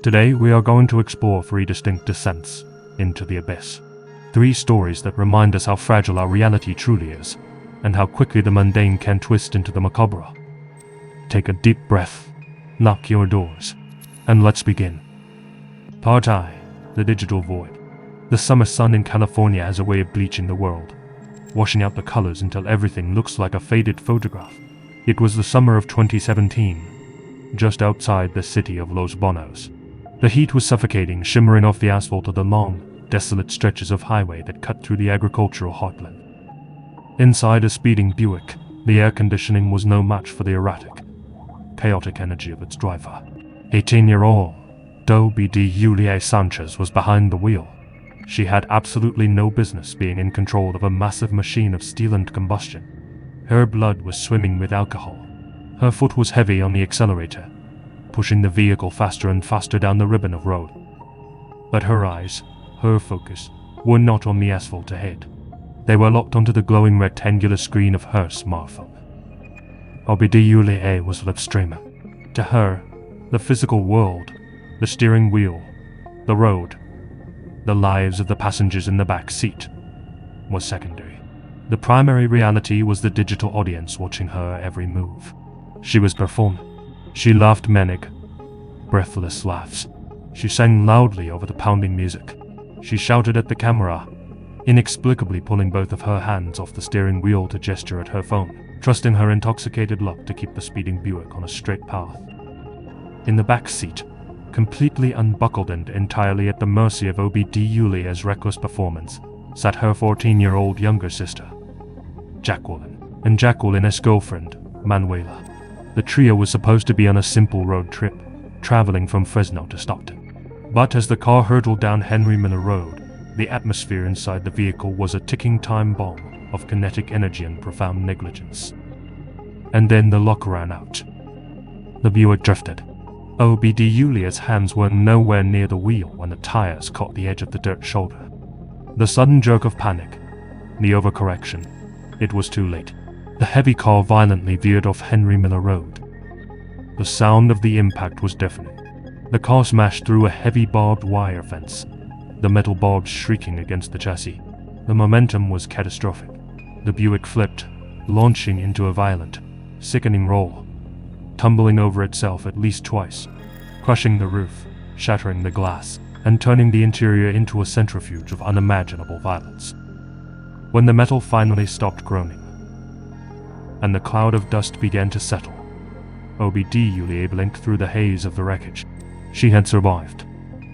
Today we are going to explore 3 distinct descents into the abyss. 3 stories that remind us how fragile our reality truly is, and how quickly the mundane can twist into the macabre. Take a deep breath, lock your doors, and let's begin. Part I, the digital void. The summer sun in California has a way of bleaching the world, washing out the colors until everything looks like a faded photograph. It was the summer of 2017, just outside the city of Los Banos. The heat was suffocating, shimmering off the asphalt of the long, desolate stretches of highway that cut through the agricultural heartland. Inside a speeding Buick, the air conditioning was no match for the erratic, chaotic energy of its driver. 18-year-old Dobby Julia Sanchez was behind the wheel. She had absolutely no business being in control of a massive machine of steel and combustion. Her blood was swimming with alcohol. Her foot was heavy on the accelerator, pushing the vehicle faster and faster down the ribbon of road. But her eyes, her focus, were not on the asphalt ahead. They were locked onto the glowing rectangular screen of her smartphone. Julia was live streaming. To her, the physical world, the steering wheel, the road, the lives of the passengers in the back seat, was secondary. The primary reality was the digital audience watching her every move. She was performing. She laughed manic, breathless laughs. She sang loudly over the pounding music. She shouted at the camera, inexplicably pulling both of her hands off the steering wheel to gesture at her phone, trusting her intoxicated luck to keep the speeding Buick on a straight path. In the back seat, completely unbuckled and entirely at the mercy of Julia's reckless performance, sat her 14-year-old younger sister, Jacqueline, and Jacqueline's girlfriend, Manuela. The trio was supposed to be on a simple road trip, traveling from Fresno to Stockton. But as the car hurtled down Henry Miller Road, the atmosphere inside the vehicle was a ticking time bomb of kinetic energy and profound negligence. And then the lock ran out. The Buick drifted. Julia's hands were nowhere near the wheel when the tires caught the edge of the dirt shoulder. The sudden jerk of panic, the overcorrection, it was too late. The heavy car violently veered off Henry Miller Road. The sound of the impact was deafening. The car smashed through a heavy barbed wire fence, the metal barbs shrieking against the chassis. The momentum was catastrophic. The Buick flipped, launching into a violent, sickening roll, tumbling over itself at least twice, crushing the roof, shattering the glass, and turning the interior into a centrifuge of unimaginable violence. When the metal finally stopped groaning, and the cloud of dust began to settle, Julia blinked through the haze of the wreckage. She had survived,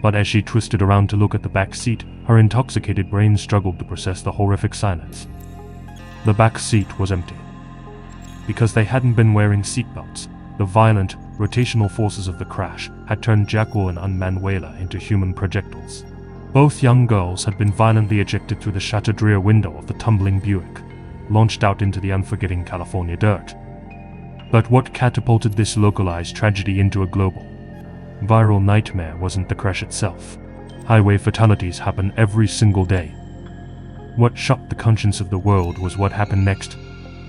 but as she twisted around to look at the back seat, her intoxicated brain struggled to process the horrific silence. The back seat was empty. Because they hadn't been wearing seatbelts, the violent, rotational forces of the crash had turned Jacqueline and Manuela into human projectiles. Both young girls had been violently ejected through the shattered rear window of the tumbling Buick, launched out into the unforgiving California dirt. But what catapulted this localized tragedy into a global, viral nightmare wasn't the crash itself. Highway fatalities happen every single day. What shocked the conscience of the world was what happened next,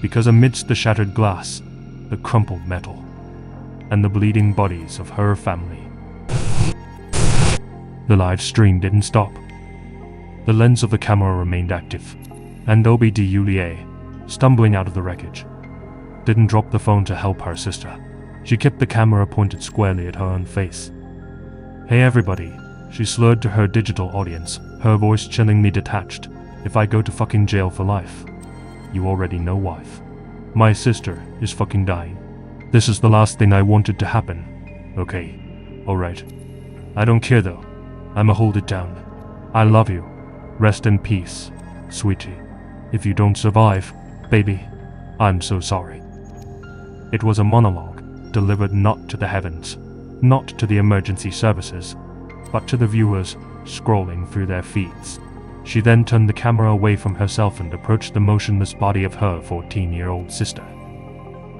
because amidst the shattered glass, the crumpled metal, and the bleeding bodies of her family, the live stream didn't stop. The lens of the camera remained active, and Julia, stumbling out of the wreckage, didn't drop the phone to help her sister. She kept the camera pointed squarely at her own face. "Hey everybody," she slurred to her digital audience, her voice chillingly detached. "If I go to fucking jail for life, you already know why. My sister is fucking dying. This is the last thing I wanted to happen. Okay, alright. I don't care though. I'ma hold it down. I love you. Rest in peace, sweetie. If you don't survive, baby, I'm so sorry." It was a monologue, delivered not to the heavens, not to the emergency services, but to the viewers scrolling through their feeds. She then turned the camera away from herself and approached the motionless body of her 14-year-old sister.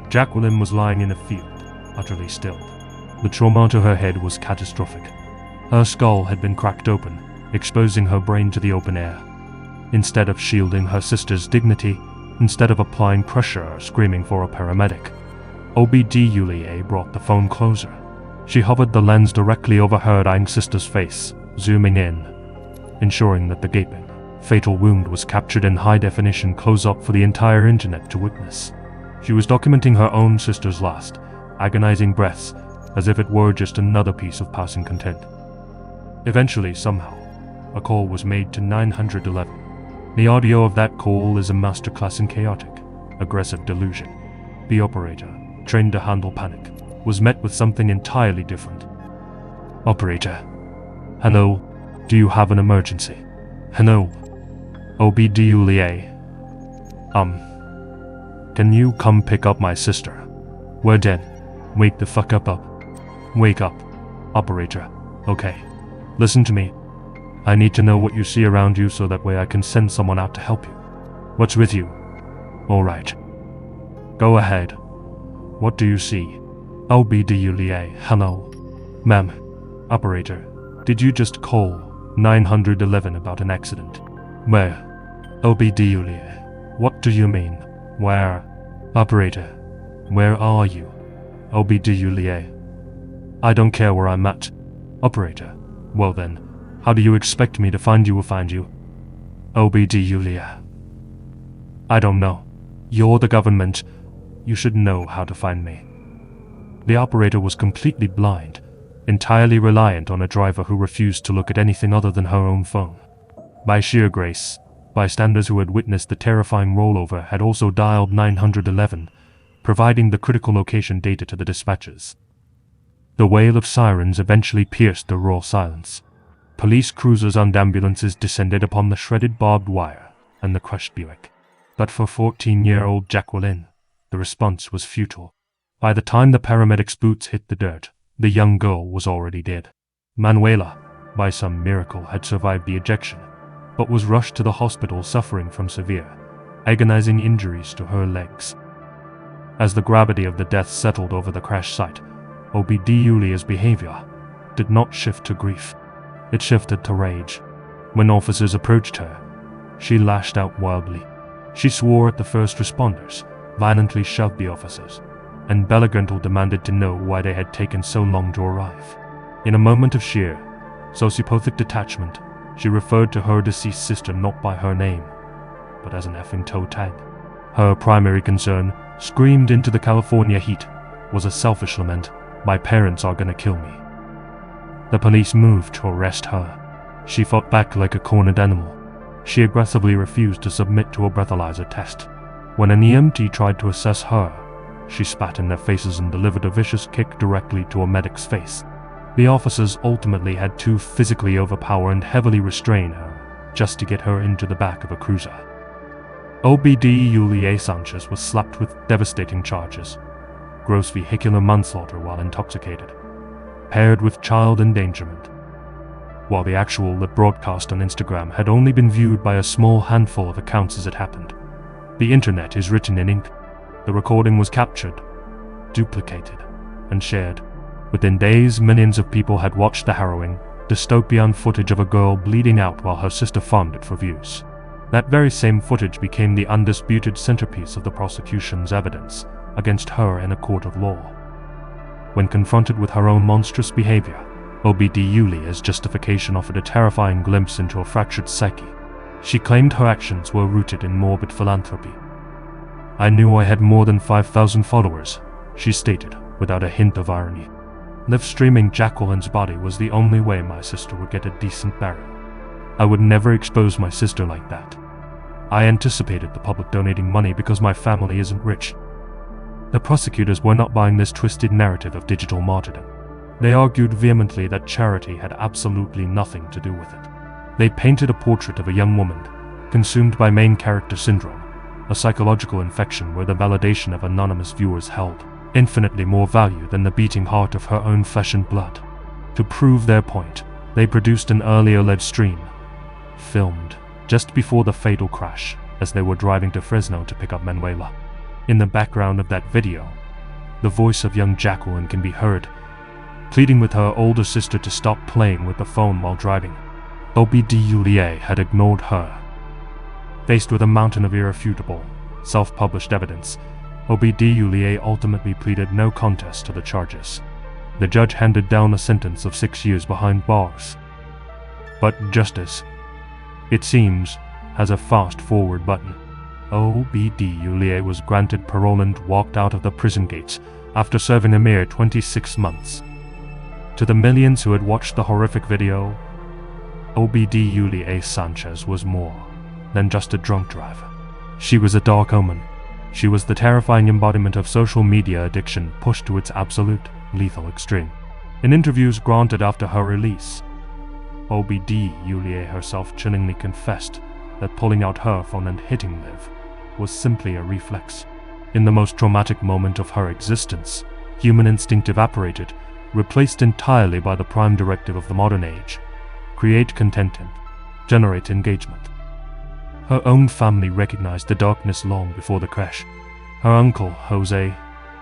Jacqueline was lying in a field, utterly still. The trauma to her head was catastrophic. Her skull had been cracked open, exposing her brain to the open air. Instead of shielding her sister's dignity, instead of applying pressure or screaming for a paramedic, Julia brought the phone closer. She hovered the lens directly over her dying sister's face, zooming in, ensuring that the gaping, fatal wound was captured in high-definition close-up for the entire internet to witness. She was documenting her own sister's last, agonizing breaths, as if it were just another piece of passing content. Eventually, somehow, a call was made to 911. The audio of that call is a masterclass in chaotic, aggressive delusion. The operator, trained to handle panic, was met with something entirely different. Operator. Hello, do you have an emergency? Hello. OBDULA. Can you come pick up my sister? We're dead. Wake the fuck up. Wake up. Operator. Okay. Listen to me. I need to know what you see around you so that way I can send someone out to help you. What's with you? Alright. Go ahead. What do you see? OBDULA. Hello. Ma'am. Operator. Did you just call 911 about an accident? Where? OBDULA. What do you mean? Where? Operator. Where are you? OBDULA. I don't care where I'm at. Operator. Well then, how do you expect me to find you or find you? OBDULA. I don't know. You're the government. You should know how to find me. The operator was completely blind, entirely reliant on a driver who refused to look at anything other than her own phone. By sheer grace, bystanders who had witnessed the terrifying rollover had also dialed 911, providing the critical location data to the dispatchers. The wail of sirens eventually pierced the raw silence. Police cruisers and ambulances descended upon the shredded barbed wire and the crushed Buick. But for 14-year-old Jacqueline, the response was futile. By the time the paramedics' boots hit the dirt, the young girl was already dead. Manuela, by some miracle, had survived the ejection, but was rushed to the hospital suffering from severe, agonizing injuries to her legs. As the gravity of the death settled over the crash site, OBDULA's behavior did not shift to grief. It shifted to rage. When officers approached her, she lashed out wildly. She swore at the first responders, violently shoved the officers, and belligerently demanded to know why they had taken so long to arrive. In a moment of sheer, sociopathic detachment, she referred to her deceased sister not by her name, but as an effing toe tag. Her primary concern, screamed into the California heat, was a selfish lament, "My parents are gonna kill me." The police moved to arrest her. She fought back like a cornered animal. She aggressively refused to submit to a breathalyzer test. When an EMT tried to assess her, she spat in their faces and delivered a vicious kick directly to a medic's face. The officers ultimately had to physically overpower and heavily restrain her just to get her into the back of a cruiser. OBDULA Sanchez was slapped with devastating charges: gross vehicular manslaughter while intoxicated, paired with child endangerment. While the actual broadcast on Instagram had only been viewed by a small handful of accounts as it happened, the internet is written in ink. The recording was captured, duplicated, and shared. Within days, millions of people had watched the harrowing, dystopian footage of a girl bleeding out while her sister farmed it for views. That very same footage became the undisputed centerpiece of the prosecution's evidence against her in a court of law. When confronted with her own monstrous behavior, OBDULA's justification offered a terrifying glimpse into a fractured psyche. She claimed her actions were rooted in morbid philanthropy. "I knew I had more than 5,000 followers," she stated, without a hint of irony. Live streaming Jacqueline's body was the only way my sister would get a decent burial. I would never expose my sister like that. I anticipated the public donating money because my family isn't rich. The prosecutors were not buying this twisted narrative of digital martyrdom. They argued vehemently that charity had absolutely nothing to do with it. They painted a portrait of a young woman, consumed by main character syndrome, a psychological infection where the validation of anonymous viewers held infinitely more value than the beating heart of her own flesh and blood. To prove their point, they produced an earlier live stream, filmed just before the fatal crash as they were driving to Fresno to pick up Manuela. In the background of that video, the voice of young Jacqueline can be heard, pleading with her older sister to stop playing with the phone while driving. OBDULA had ignored her. Faced with a mountain of irrefutable, self-published evidence, OBDULA ultimately pleaded no contest to the charges. The judge handed down a sentence of 6 years behind bars. But justice, it seems, has a fast-forward button. Obd Yulie was granted parole and walked out of the prison gates after serving a mere 26 months. To the millions who had watched the horrific video, Obd Yulie Sanchez was more than just a drunk driver. She was a dark omen. She was the terrifying embodiment of social media addiction pushed to its absolute, lethal extreme. In interviews granted after her release, Obd Yulie herself chillingly confessed that pulling out her phone and hitting Liv was simply a reflex. In the most traumatic moment of her existence, human instinct evaporated, replaced entirely by the prime directive of the modern age: create content and generate engagement. Her own family recognized the darkness long before the crash. Her uncle, Jose,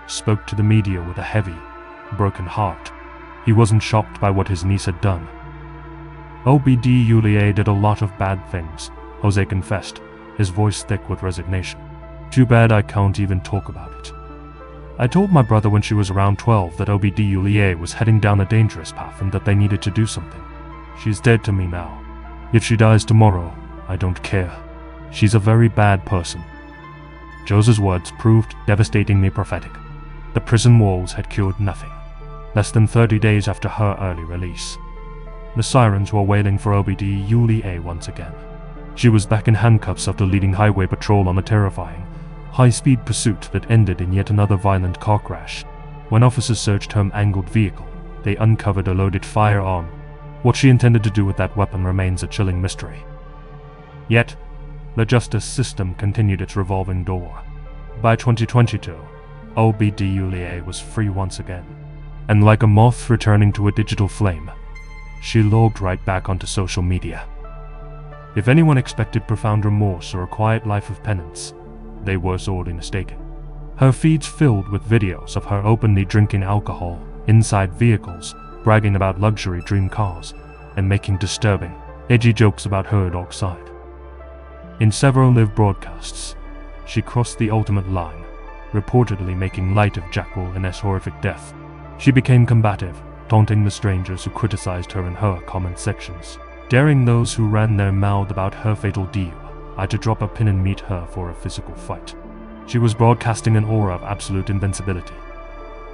spoke to the media with a heavy, broken heart. He wasn't shocked by what his niece had done. Obd Yulie did a lot of bad things, Jose confessed, his voice thick with resignation. Too bad I can't even talk about it. I told my brother when she was around 12 that Obd Yulie was heading down a dangerous path and that they needed to do something. She's dead to me now. If she dies tomorrow, I don't care. She's a very bad person. Jose's words proved devastatingly prophetic. The prison walls had cured nothing. Less than 30 days after her early release, the sirens were wailing for Obd Yulie once again. She was back in handcuffs after leading highway patrol on a terrifying, high-speed pursuit that ended in yet another violent car crash. When officers searched her mangled vehicle, they uncovered a loaded firearm. What she intended to do with that weapon remains a chilling mystery. Yet, the justice system continued its revolving door. By 2022, Obd Yulie was free once again, and like a moth returning to a digital flame, she logged right back onto social media. If anyone expected profound remorse or a quiet life of penance, they were sorely mistaken. Her feeds filled with videos of her openly drinking alcohol inside vehicles, bragging about luxury dream cars, and making disturbing, edgy jokes about her dark side. In several live broadcasts, she crossed the ultimate line, reportedly making light of Jacqueline's horrific death. She became combative, taunting the strangers who criticized her in her comment sections, daring those who ran their mouth about her fatal deal to drop a pin and meet her for a physical fight. She was broadcasting an aura of absolute invincibility,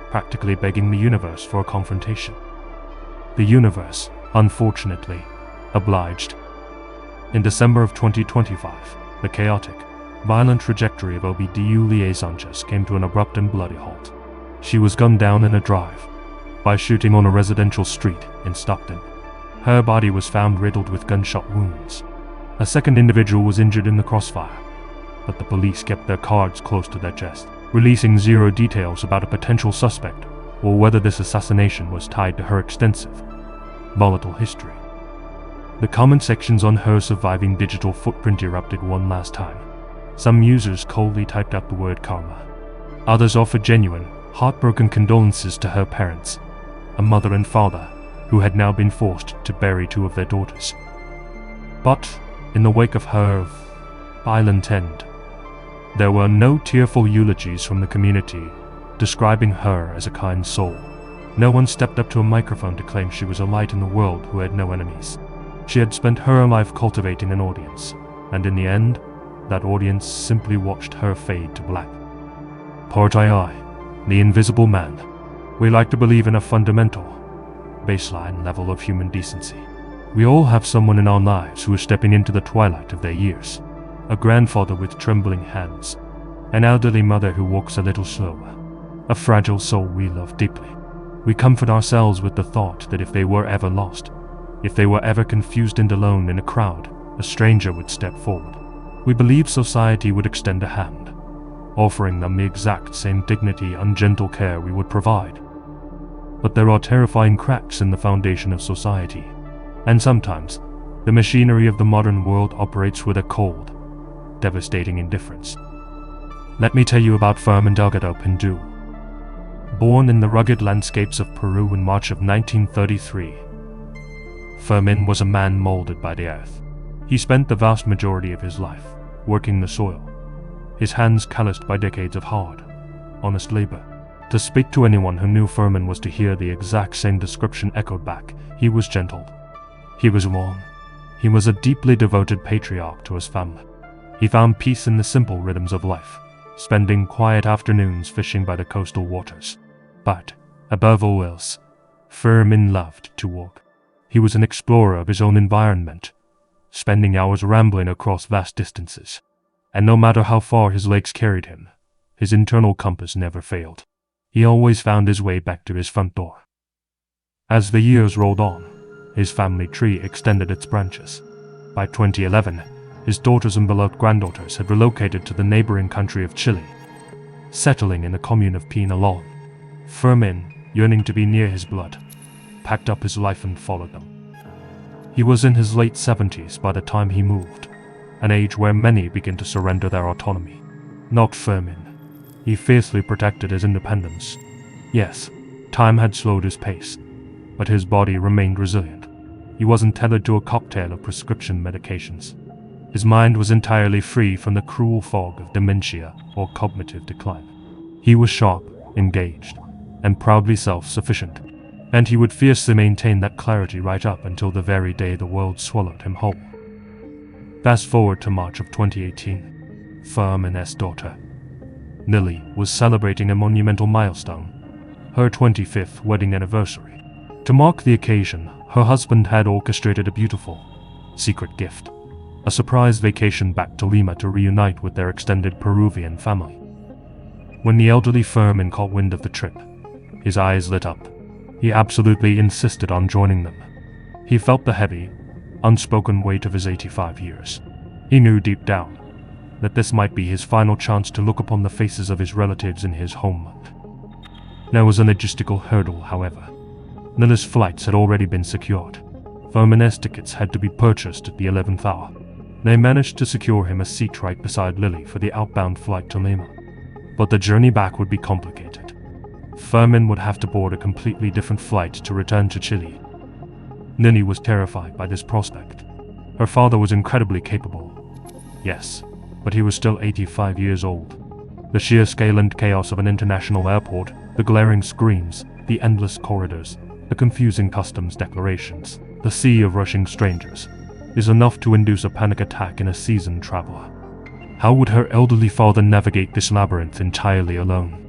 practically begging the universe for a confrontation. The universe, unfortunately, obliged. In December of 2025, the chaotic, violent trajectory of Obd Yulie Sanchez came to an abrupt and bloody halt. She was gunned down in a drive by shooting on a residential street in Stockton. Her body was found riddled with gunshot wounds. A second individual was injured in the crossfire, but the police kept their cards close to their chest, releasing zero details about a potential suspect or whether this assassination was tied to her extensive, volatile history. The comment sections on her surviving digital footprint erupted one last time. Some users coldly typed out the word karma. Others offered genuine, heartbroken condolences to her parents, a mother and father who had now been forced to bury 2 of their daughters. But in the wake of her violent end, there were no tearful eulogies from the community describing her as a kind soul. No one stepped up to a microphone to claim she was a light in the world who had no enemies. She had spent her life cultivating an audience, and in the end, that audience simply watched her fade to black. Part I, the invisible man. We like to believe in a fundamental, baseline level of human decency. We all have someone in our lives who is stepping into the twilight of their years. A grandfather with trembling hands, an elderly mother who walks a little slower, a fragile soul we love deeply. We comfort ourselves with the thought that if they were ever lost, if they were ever confused and alone in a crowd, a stranger would step forward. We believe society would extend a hand, offering them the exact same dignity and gentle care we would provide. But there are terrifying cracks in the foundation of society, and sometimes the machinery of the modern world operates with a cold, devastating indifference. Let me tell you about Fermin Delgado Pindu. Born in the rugged landscapes of Peru in March of 1933, Fermin was a man molded by the earth. He spent the vast majority of his life working the soil, his hands calloused by decades of hard, honest labor. To speak to anyone who knew Furman was to hear the exact same description echoed back. He was gentle. He was warm. He was a deeply devoted patriarch to his family. He found peace in the simple rhythms of life, spending quiet afternoons fishing by the coastal waters. But, above all else, Furman loved to walk. He was an explorer of his own environment, spending hours rambling across vast distances. And no matter how far his legs carried him, his internal compass never failed. He always found his way back to his front door. As the years rolled on, his family tree extended its branches. By 2011, his daughters and beloved granddaughters had relocated to the neighboring country of Chile, settling in the commune of Pinalón. Furman, yearning to be near his blood, packed up his life and followed them. He was in his late 70s by the time he moved, an age where many begin to surrender their autonomy. Not Furman. He fiercely protected his independence. Yes, time had slowed his pace, but his body remained resilient. He wasn't tethered to a cocktail of prescription medications. His mind was entirely free from the cruel fog of dementia or cognitive decline. He was sharp, engaged, and proudly self-sufficient, and he would fiercely maintain that clarity right up until the very day the world swallowed him whole. Fast forward to March of 2018. Furman's daughter, Lily, was celebrating a monumental milestone, her 25th wedding anniversary. To mark the occasion, her husband had orchestrated a beautiful, secret gift, a surprise vacation back to Lima to reunite with their extended Peruvian family. When the elderly Furman caught wind of the trip, his eyes lit up. He absolutely insisted on joining them. He felt the heavy, unspoken weight of his 85 years. He knew deep down that this might be his final chance to look upon the faces of his relatives in his homeland. There was a logistical hurdle, however. Lily's flights had already been secured. Furman's tickets had to be purchased at the 11th hour. They managed to secure him a seat right beside Lily for the outbound flight to Lima. But the journey back would be complicated. Furman would have to board a completely different flight to return to Chile. Lily was terrified by this prospect. Her father was incredibly capable. Yes, but he was still 85 years old. The sheer scale and chaos of an international airport, the glaring screens, the endless corridors, the confusing customs declarations, the sea of rushing strangers, is enough to induce a panic attack in a seasoned traveler. How would her elderly father navigate this labyrinth entirely alone?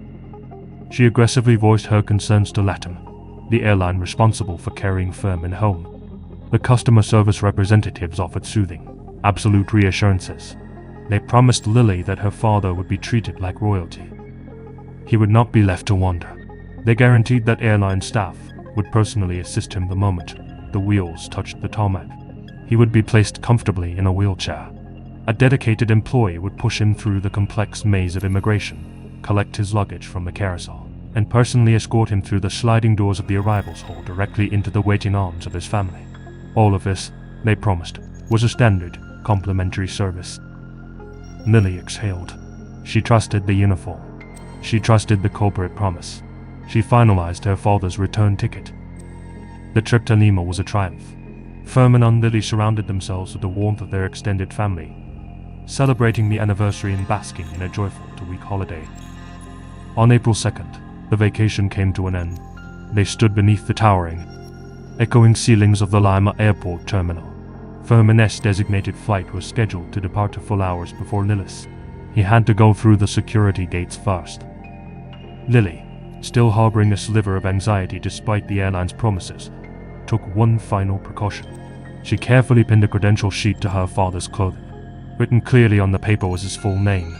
She aggressively voiced her concerns to LATAM, the airline responsible for carrying Furman home. The customer service representatives offered soothing, absolute reassurances. They promised Lily that her father would be treated like royalty. He would not be left to wander. They guaranteed that airline staff would personally assist him the moment the wheels touched the tarmac. He would be placed comfortably in a wheelchair. A dedicated employee would push him through the complex maze of immigration, collect his luggage from the carousel, and personally escort him through the sliding doors of the arrivals hall directly into the waiting arms of his family. All of this, they promised, was a standard, complimentary service. Lily exhaled. She trusted the uniform. She trusted the corporate promise. She finalized her father's return ticket. The trip to Lima was a triumph. Furman and Lily surrounded themselves with the warmth of their extended family, celebrating the anniversary and basking in a joyful two-week holiday. On April 2nd, the vacation came to an end. They stood beneath the towering, echoing ceilings of the Lima airport terminal. Furman's designated flight was scheduled to depart a full hours before Lily's. He had to go through the security gates first. Lily, still harboring a sliver of anxiety despite the airline's promises, took one final precaution. She carefully pinned a credential sheet to her father's clothing. Written clearly on the paper was his full name,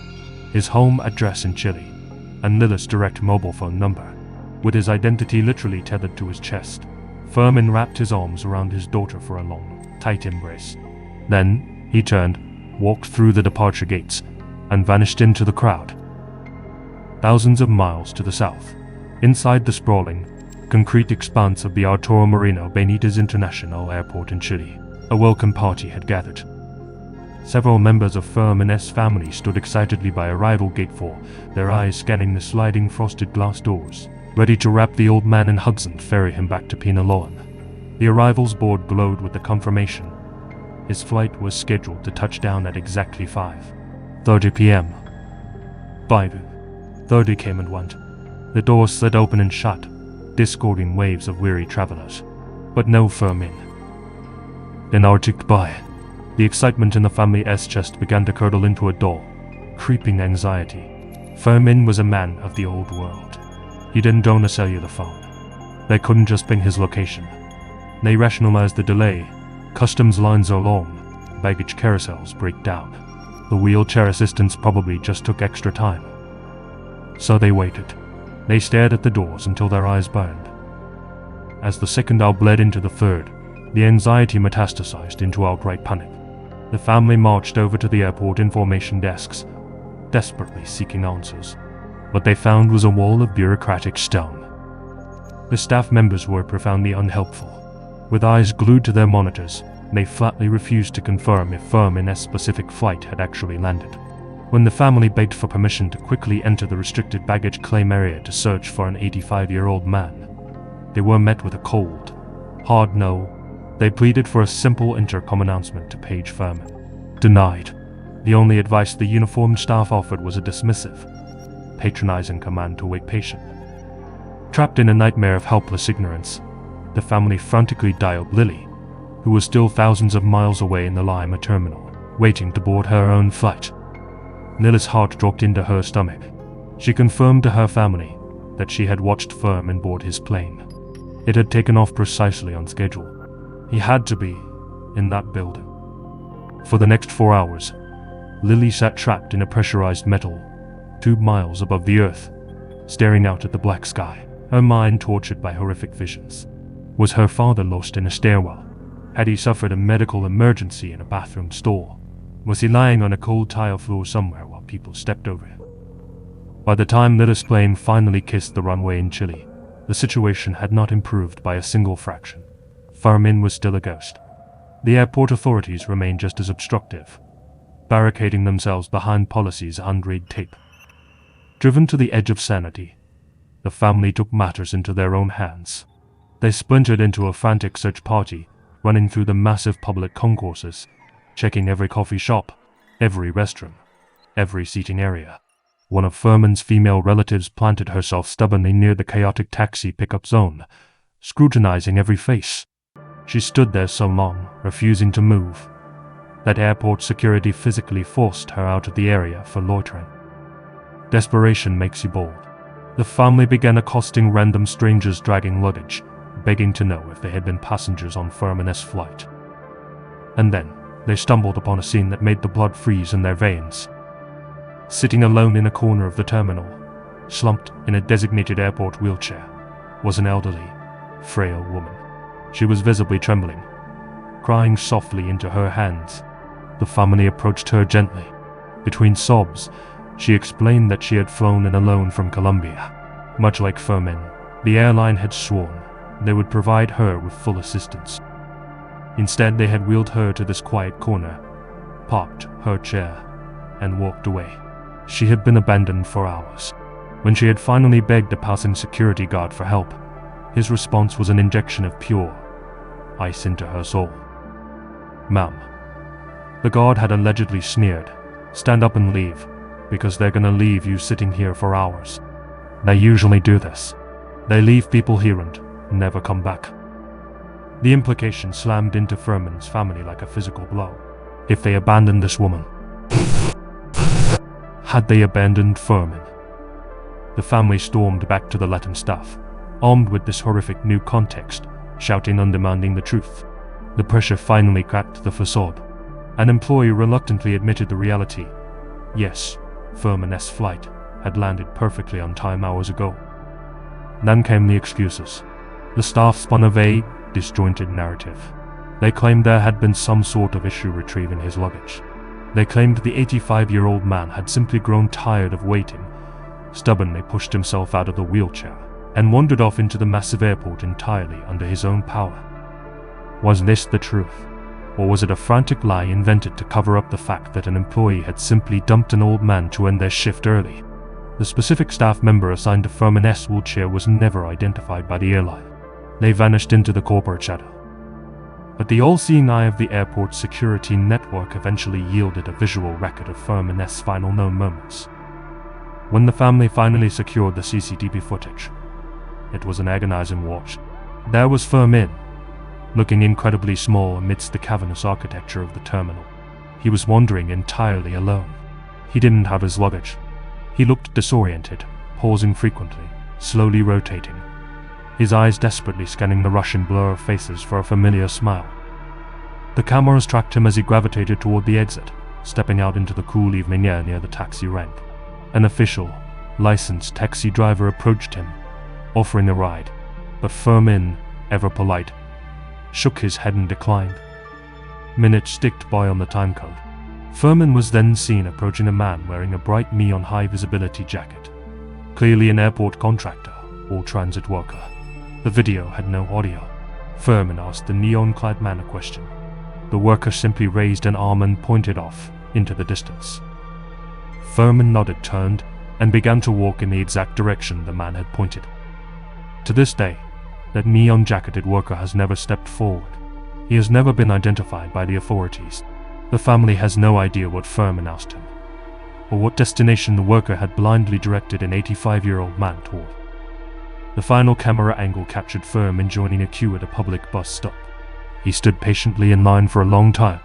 his home address in Chile, and Lily's direct mobile phone number. With his identity literally tethered to his chest, Furman wrapped his arms around his daughter for a long, tight embrace. Then he turned, walked through the departure gates, and vanished into the crowd. Thousands of miles to the south, inside the sprawling, concrete expanse of the Arturo Moreno Benitez International Airport in Chile, a welcome party had gathered. Several members of Furman's family stood excitedly by arrival gate 4, their eyes scanning the sliding frosted glass doors, ready to wrap the old man in hugs and ferry him back to Pinalón. The arrivals board glowed with the confirmation. His flight was scheduled to touch down at exactly 5:30 p.m. 5:30 came and went. The doors slid open and shut, discording waves of weary travelers, but no Firmin. An hour ticked by. The excitement in the family's chest began to curdle into a dull, creeping anxiety. Firmin was a man of the old world. He didn't own a cellular phone. They couldn't just ping his location. They rationalized the delay. Customs lines are long, baggage carousels break down. The wheelchair assistance probably just took extra time. So they waited. They stared at the doors until their eyes burned. As the second hour bled into the third, the anxiety metastasized into outright panic. The family marched over to the airport information desks, desperately seeking answers. What they found was a wall of bureaucratic stone. The staff members were profoundly unhelpful. With eyes glued to their monitors, they flatly refused to confirm if Firmin's specific flight had actually landed. When the family begged for permission to quickly enter the restricted baggage claim area to search for an 85-year-old man, they were met with a cold, hard no. They pleaded for a simple intercom announcement to page Firmin. Denied. The only advice the uniformed staff offered was a dismissive, patronizing command to wait patiently. Trapped in a nightmare of helpless ignorance, the family frantically dialed Lily, who was still thousands of miles away in the Lima terminal, waiting to board her own flight. Lily's heart dropped into her stomach. She confirmed to her family that she had watched Firmin board his plane. It had taken off precisely on schedule. He had to be in that building. For the next 4 hours, Lily sat trapped in a pressurized metal tube miles above the earth, staring out at the black sky, her mind tortured by horrific visions. Was her father lost in a stairwell? Had he suffered a medical emergency in a bathroom stall? Was he lying on a cold tile floor somewhere while people stepped over him? By the time Lily's plane finally kissed the runway in Chile, the situation had not improved by a single fraction. Firmin was still a ghost. The airport authorities remained just as obstructive, barricading themselves behind policies and red tape. Driven to the edge of sanity, the family took matters into their own hands. They splintered into a frantic search party, running through the massive public concourses, checking every coffee shop, every restroom, every seating area. One of Firmin's female relatives planted herself stubbornly near the chaotic taxi pickup zone, scrutinizing every face. She stood there so long, refusing to move, that airport security physically forced her out of the area for loitering. Desperation makes you bold. The family began accosting random strangers dragging luggage, begging to know if they had been passengers on Firmin's flight. And then, they stumbled upon a scene that made the blood freeze in their veins. Sitting alone in a corner of the terminal, slumped in a designated airport wheelchair, was an elderly, frail woman. She was visibly trembling, crying softly into her hands. The family approached her gently. Between sobs, she explained that she had flown in alone from Colombia. Much like Firmin, the airline had sworn they would provide her with full assistance. Instead, they had wheeled her to this quiet corner, parked her chair, and walked away. She had been abandoned for hours. When she had finally begged a passing security guard for help, his response was an injection of pure ice into her soul. "Ma'am," the guard had allegedly sneered, "stand up and leave, because they're gonna leave you sitting here for hours. They usually do this. They leave people here and never come back." The implication slammed into Firmin's family like a physical blow. If they abandoned this woman, had they abandoned Firmin? The family stormed back to the Latin staff, armed with this horrific new context, shouting and demanding the truth. The pressure finally cracked the facade. An employee reluctantly admitted the reality. Yes, Firmin's flight had landed perfectly on time hours ago. Then came the excuses. The staff spun a vague, disjointed narrative. They claimed there had been some sort of issue retrieving his luggage. They claimed the 85-year-old man had simply grown tired of waiting, stubbornly pushed himself out of the wheelchair, and wandered off into the massive airport entirely under his own power. Was this the truth? Or was it a frantic lie invented to cover up the fact that an employee had simply dumped an old man to end their shift early? The specific staff member assigned to Firmin's wheelchair was never identified by the airline. They vanished into the corporate shadow. But the all-seeing eye of the airport security network eventually yielded a visual record of Firmin's final known moments. When the family finally secured the CCTV footage, it was an agonizing watch. There was Fermin, looking incredibly small amidst the cavernous architecture of the terminal. He was wandering entirely alone. He didn't have his luggage. He looked disoriented, pausing frequently, slowly rotating, his eyes desperately scanning the rushing blur of faces for a familiar smile. The cameras tracked him as he gravitated toward the exit, stepping out into the cool evening air near the taxi rank. An official, licensed taxi driver approached him, offering a ride, but Fermin, ever polite, shook his head and declined. Minutes ticked by on the timecode. Fermin was then seen approaching a man wearing a bright neon high-visibility jacket, clearly an airport contractor or transit worker. The video had no audio. Fermin asked the neon-clad man a question. The worker simply raised an arm and pointed off into the distance. Fermin nodded, turned, and began to walk in the exact direction the man had pointed. To this day, that neon-jacketed worker has never stepped forward. He has never been identified by the authorities. The family has no idea what Fermin asked him, or what destination the worker had blindly directed an 85-year-old man toward. The final camera angle captured Fermin joining a queue at a public bus stop. He stood patiently in line for a long time,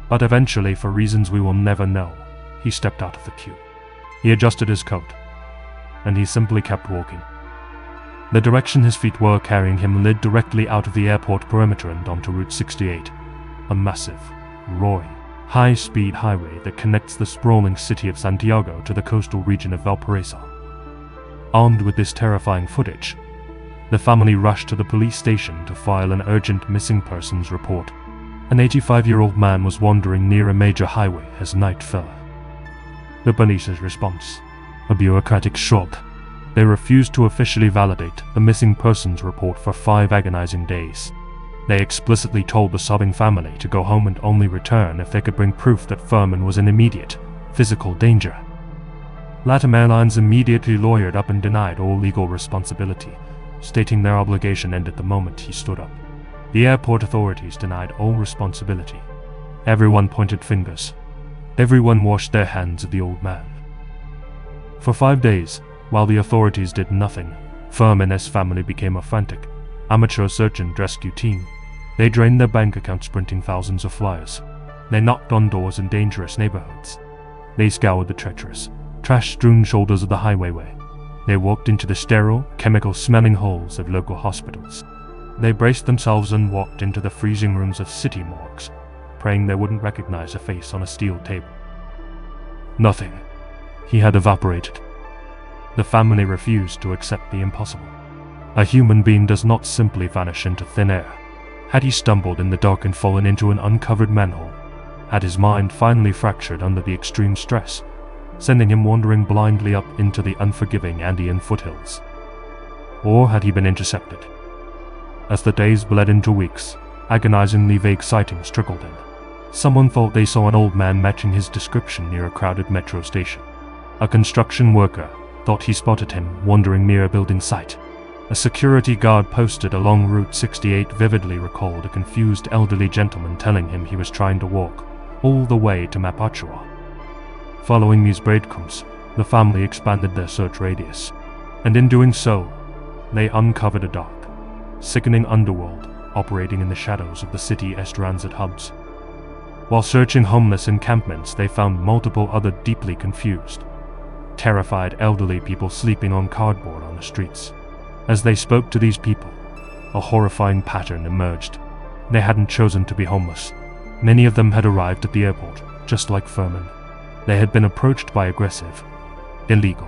but eventually, for reasons we will never know, he stepped out of the queue. He adjusted his coat, and he simply kept walking. The direction his feet were carrying him led directly out of the airport perimeter and onto Route 68, a massive, roaring, high-speed highway that connects the sprawling city of Santiago to the coastal region of Valparaiso. Armed with this terrifying footage, the family rushed to the police station to file an urgent missing persons report. An 85-year-old man was wandering near a major highway as night fell. The police's response: a bureaucratic shrug. They refused to officially validate the missing persons report for 5 agonizing days. They explicitly told the sobbing family to go home and only return if they could bring proof that Fermin was in immediate, physical danger. LATAM Airlines immediately lawyered up and denied all legal responsibility, stating their obligation ended the moment he stood up. The airport authorities denied all responsibility. Everyone pointed fingers. Everyone washed their hands of the old man. For 5 days, while the authorities did nothing, Fermin's family became a frantic, amateur search and rescue team. They drained their bank accounts printing thousands of flyers. They knocked on doors in dangerous neighborhoods. They scoured the treacherous, trash-strewn shoulders of the highway. They walked into the sterile, chemical-smelling halls of local hospitals. They braced themselves and walked into the freezing rooms of city morgues, praying they wouldn't recognize a face on a steel table. Nothing. He had evaporated. The family refused to accept the impossible. A human being does not simply vanish into thin air. Had he stumbled in the dark and fallen into an uncovered manhole? Had his mind finally fractured under the extreme stress, sending him wandering blindly up into the unforgiving Andean foothills? Or had he been intercepted? As the days bled into weeks, agonizingly vague sightings trickled in. Someone thought they saw an old man matching his description near a crowded metro station. A construction worker thought he spotted him wandering near a building site. A security guard posted along Route 68 vividly recalled a confused elderly gentleman telling him he was trying to walk all the way to Mapachua. Following these breadcrumbs, the family expanded their search radius, and in doing so, they uncovered a dark, sickening underworld operating in the shadows of the city's transit hubs. While searching homeless encampments, they found multiple other deeply confused, terrified elderly people sleeping on cardboard on the streets. As they spoke to these people, a horrifying pattern emerged. They hadn't chosen to be homeless. Many of them had arrived at the airport, just like Fermin. They had been approached by aggressive, illegal,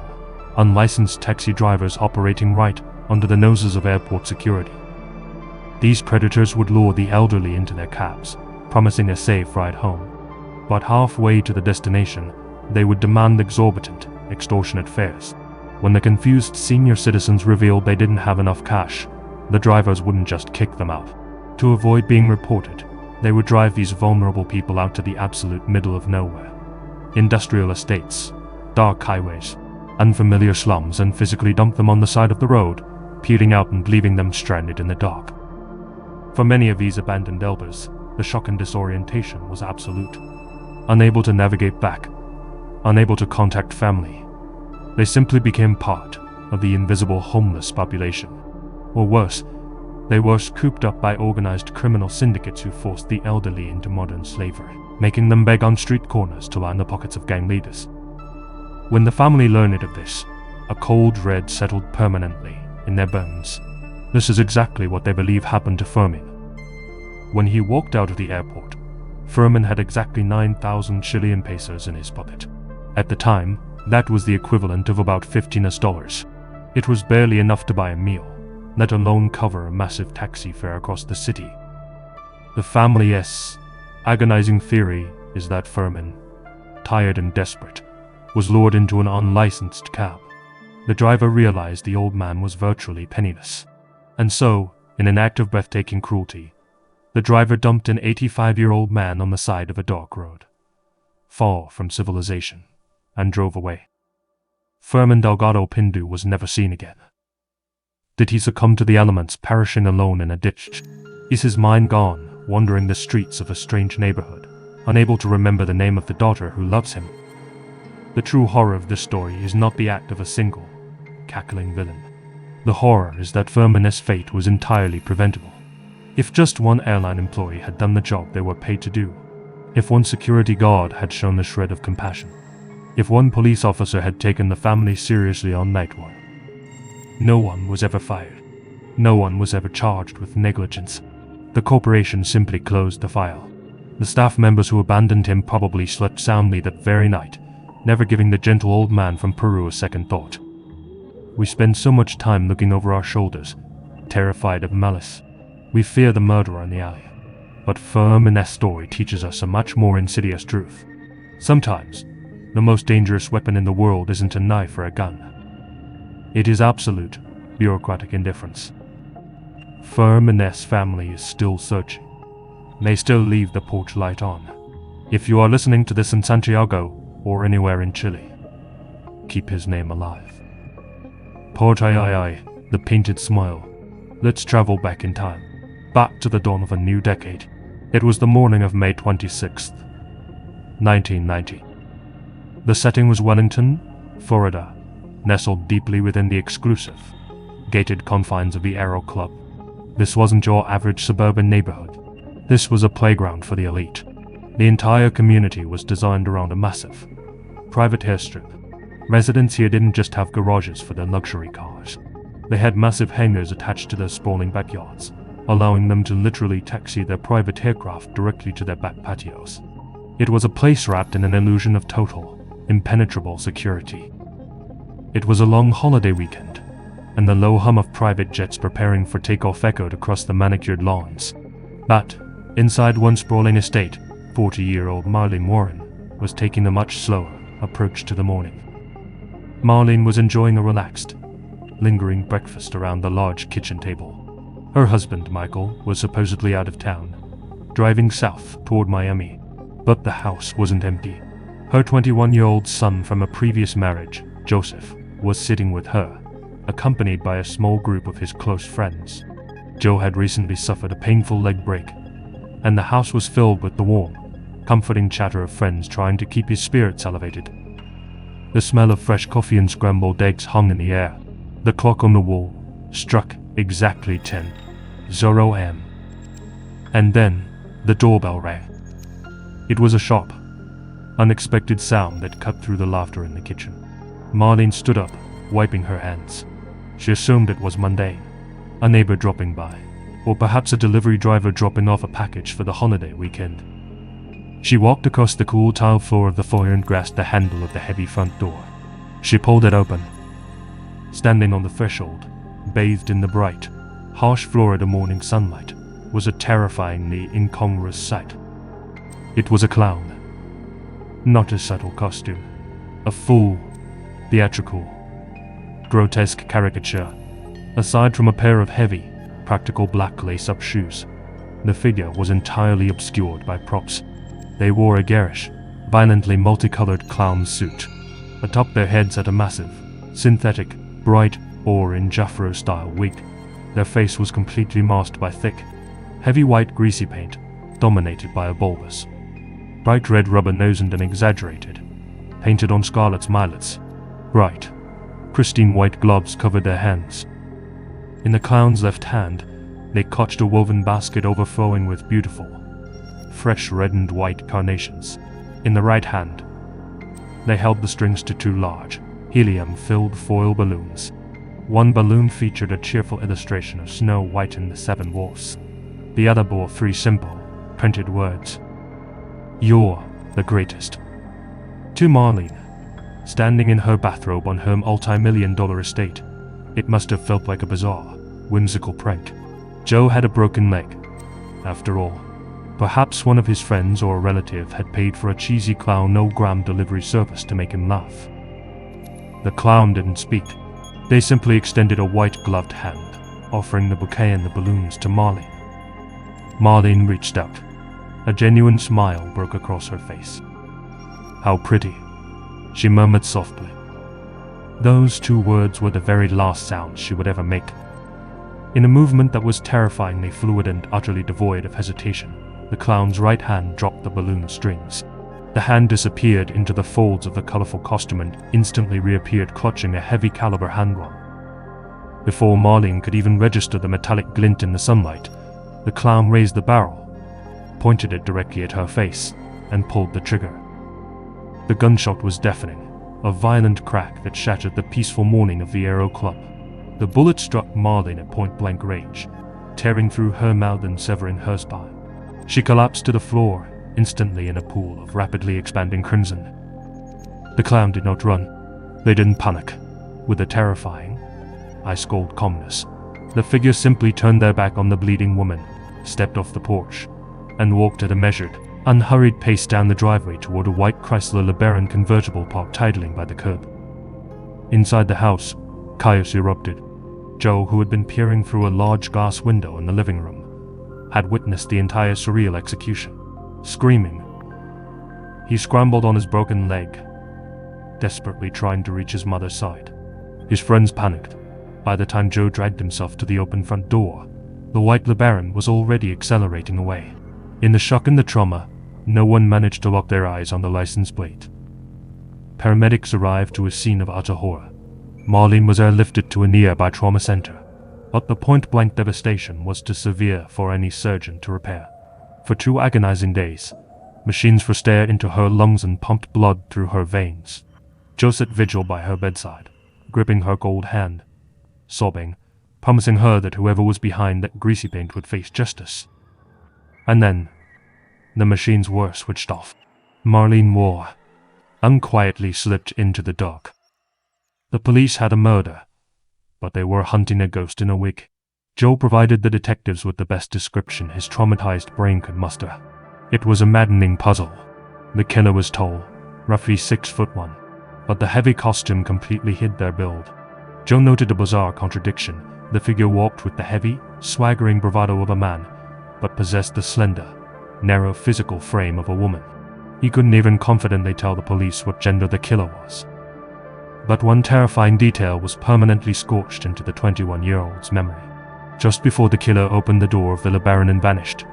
unlicensed taxi drivers operating right under the noses of airport security. These predators would lure the elderly into their cabs, promising a safe ride home. But halfway to the destination, they would demand exorbitant, extortionate fares. When the confused senior citizens revealed they didn't have enough cash, the drivers wouldn't just kick them out. To avoid being reported, they would drive these vulnerable people out to the absolute middle of nowhere. Industrial estates, dark highways, unfamiliar slums, and physically dump them on the side of the road, peeling out and leaving them stranded in the dark. For many of these abandoned elders, the shock and disorientation was absolute. Unable to navigate back, unable to contact family, They simply became part of the invisible homeless population. Or worse, they were scooped up by organized criminal syndicates who forced the elderly into modern slavery, making them beg on street corners to line the pockets of gang leaders. When the family learned of this, a cold dread settled permanently in their bones. This is exactly what they believe happened to Fermin. When he walked out of the airport, Fermin had exactly 9,000 Chilean pesos in his pocket. At the time, that was the equivalent of about $15. It was barely enough to buy a meal, let alone cover a massive taxi fare across the city. The family's agonizing theory is that Fermin, tired and desperate, was lured into an unlicensed cab. The driver realized the old man was virtually penniless, and so, in an act of breathtaking cruelty, the driver dumped an 85-year-old man on the side of a dark road, far from civilization, and drove away. Fermin Delgado Pindu was never seen again. Did he succumb to the elements, perishing alone in a ditch? Is his mind gone, wandering the streets of a strange neighborhood, unable to remember the name of the daughter who loves him? The true horror of this story is not the act of a single, cackling villain. The horror is that Fermin's fate was entirely preventable. If just one airline employee had done the job they were paid to do, if one security guard had shown a shred of compassion, if one police officer had taken the family seriously on night one. No one was ever fired. No one was ever charged with negligence. The corporation simply closed the file. The staff members who abandoned him probably slept soundly that very night, never giving the gentle old man from Peru a second thought. We spend so much time looking over our shoulders, terrified of malice. We fear the murderer in the alley. But Fermin's story teaches us a much more insidious truth. Sometimes, the most dangerous weapon in the world isn't a knife or a gun. It is absolute, bureaucratic indifference. Fermin's family is still searching. They still leave the porch light on. If you are listening to this in Santiago or anywhere in Chile, keep his name alive. Portayayay, the painted smile. Let's travel back in time, back to the dawn of a new decade. It was the morning of May 26th, 1990. The setting was Wellington, Florida, nestled deeply within the exclusive, gated confines of the Aero Club. This wasn't your average suburban neighborhood. This was a playground for the elite. The entire community was designed around a massive, private airstrip. Residents here didn't just have garages for their luxury cars. They had massive hangars attached to their sprawling backyards, allowing them to literally taxi their private aircraft directly to their back patios. It was a place wrapped in an illusion of total, impenetrable security. It was a long holiday weekend, and the low hum of private jets preparing for takeoff echoed across the manicured lawns. But, inside one sprawling estate, 40-year-old Marlene Warren was taking a much slower approach to the morning. Marlene was enjoying a relaxed, lingering breakfast around the large kitchen table. Her husband, Michael, was supposedly out of town, driving south toward Miami, but the house wasn't empty. Her 21-year-old son from a previous marriage, Joseph, was sitting with her, accompanied by a small group of his close friends. Joe had recently suffered a painful leg break, and the house was filled with the warm, comforting chatter of friends trying to keep his spirits elevated. The smell of fresh coffee and scrambled eggs hung in the air. The clock on the wall struck exactly 10:00 a.m. And then the doorbell rang. It was a sharp, unexpected sound that cut through the laughter in the kitchen. Marlene stood up, wiping her hands. She assumed it was mundane, a neighbor dropping by, or perhaps a delivery driver dropping off a package for the holiday weekend. She walked across the cool tile floor of the foyer and grasped the handle of the heavy front door. She pulled it open. Standing on the threshold, bathed in the bright, harsh Florida morning sunlight, was a terrifyingly incongruous sight. It was a clown. Not a subtle costume. A full, theatrical, grotesque caricature. Aside from a pair of heavy, practical black lace-up shoes, the figure was entirely obscured by props. They wore a garish, violently multicolored clown suit. Atop their heads sat a massive, synthetic, bright orange Afro-style wig. Their face was completely masked by thick, heavy white greasy paint, dominated by a bulbous, bright red rubber nose and an exaggerated, painted-on scarlet smilets. Right, Pristine white gloves covered their hands. In the clown's left hand, they clutched a woven basket overflowing with beautiful, fresh red and white carnations. In the right hand, they held the strings to 2 large, helium-filled foil balloons. One balloon featured a cheerful illustration of Snow White and the 7 Dwarfs. The other bore 3 simple, printed words. "You're the greatest." To Marlene, standing in her bathrobe on her multi-million-dollar estate, it must have felt like a bizarre, whimsical prank. Joe had a broken leg. After all, perhaps one of his friends or a relative had paid for a cheesy clown no-gram delivery service to make him laugh. The clown didn't speak. They simply extended a white-gloved hand, offering the bouquet and the balloons to Marlene. Marlene reached out. A genuine smile broke across her face. "How pretty," she murmured softly. Those 2 words were the very last sounds she would ever make. In a movement that was terrifyingly fluid and utterly devoid of hesitation, the clown's right hand dropped the balloon strings. The hand disappeared into the folds of the colorful costume and instantly reappeared clutching a heavy-caliber handgun. Before Marlene could even register the metallic glint in the sunlight, the clown raised the barrel, pointed it directly at her face, and pulled the trigger. The gunshot was deafening, a violent crack that shattered the peaceful morning of the Aero Club. The bullet struck Marlene at point-blank range, tearing through her mouth and severing her spine. She collapsed to the floor, instantly in a pool of rapidly expanding crimson. The clown did not run. They didn't panic. With a terrifying, ice-cold calmness, the figure simply turned their back on the bleeding woman, stepped off the porch, and walked at a measured, unhurried pace down the driveway toward a white Chrysler LeBaron convertible parked idling by the curb. Inside the house, chaos erupted. Joe, who had been peering through a large glass window in the living room, had witnessed the entire surreal execution. Screaming, he scrambled on his broken leg, desperately trying to reach his mother's side. His friends panicked. By the time Joe dragged himself to the open front door, the white LeBaron was already accelerating away. In the shock and the trauma, no one managed to lock their eyes on the license plate. Paramedics arrived to a scene of utter horror. Marlene was airlifted to a nearby trauma center, but the point-blank devastation was too severe for any surgeon to repair. For 2 agonizing days, machines stared into her lungs and pumped blood through her veins. Joe sat vigil by her bedside, gripping her cold hand, sobbing, promising her that whoever was behind that greasy paint would face justice. And then, the machines were switched off. Marlene Moore unquietly slipped into the dark. The police had a murder, but they were hunting a ghost in a wig. Joe provided the detectives with the best description his traumatized brain could muster. It was a maddening puzzle. The killer was tall, roughly 6'1", but the heavy costume completely hid their build. Joe noted a bizarre contradiction. The figure walked with the heavy, swaggering bravado of a man, but possessed the slender, narrow physical frame of a woman. He couldn't even confidently tell the police what gender the killer was. But one terrifying detail was permanently scorched into the 21-year-old's memory. Just before the killer opened the door of the LeBaron and vanished,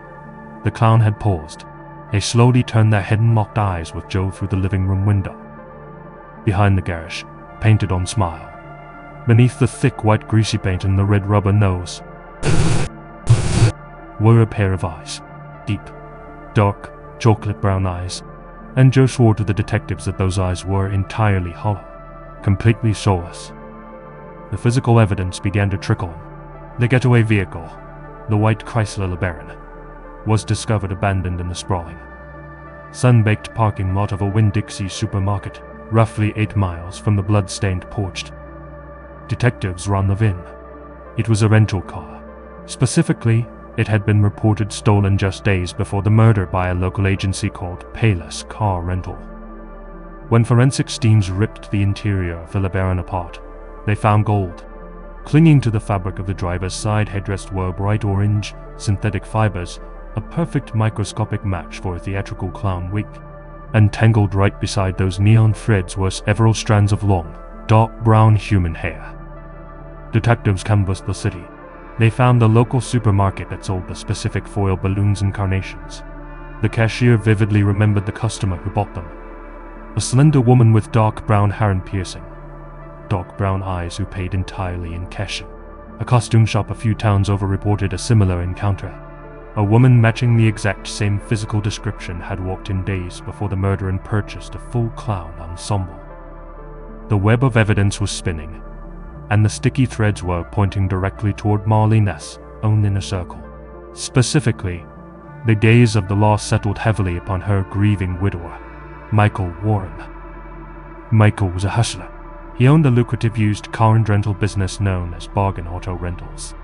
the clown had paused. They slowly turned their head and locked eyes with Joe through the living room window. Behind the garish, painted-on smile, beneath the thick white greasy paint and the red rubber nose, were a pair of eyes. Deep, dark, chocolate brown eyes. And Joe swore to the detectives that those eyes were entirely hollow, completely soulless. The physical evidence began to trickle in. The getaway vehicle, the white Chrysler LeBaron, was discovered abandoned in the sprawling, sun-baked parking lot of a Winn-Dixie supermarket, roughly 8 miles from the blood-stained porch. Detectives ran the VIN. It was a rental car. Specifically, it had been reported stolen just days before the murder by a local agency called Payless Car Rental. When forensics teams ripped the interior of the LeBaron apart, they found gold. Clinging to the fabric of the driver's side headrest were bright orange, synthetic fibers, a perfect microscopic match for a theatrical clown wig. And tangled right beside those neon threads were several strands of long, dark brown human hair. Detectives canvassed the city. They found a local supermarket that sold the specific foil balloons and carnations. The cashier vividly remembered the customer who bought them. A slender woman with dark brown hair and piercing, dark brown eyes who paid entirely in cash. A costume shop a few towns over reported a similar encounter. A woman matching the exact same physical description had walked in days before the murder and purchased a full clown ensemble. The web of evidence was spinning, and the sticky threads were pointing directly toward Marley Ness, own inner circle. Specifically, the gaze of the law settled heavily upon her grieving widower, Michael Warren. Michael was a hustler. He owned a lucrative used car and rental business known as Bargain Auto Rentals.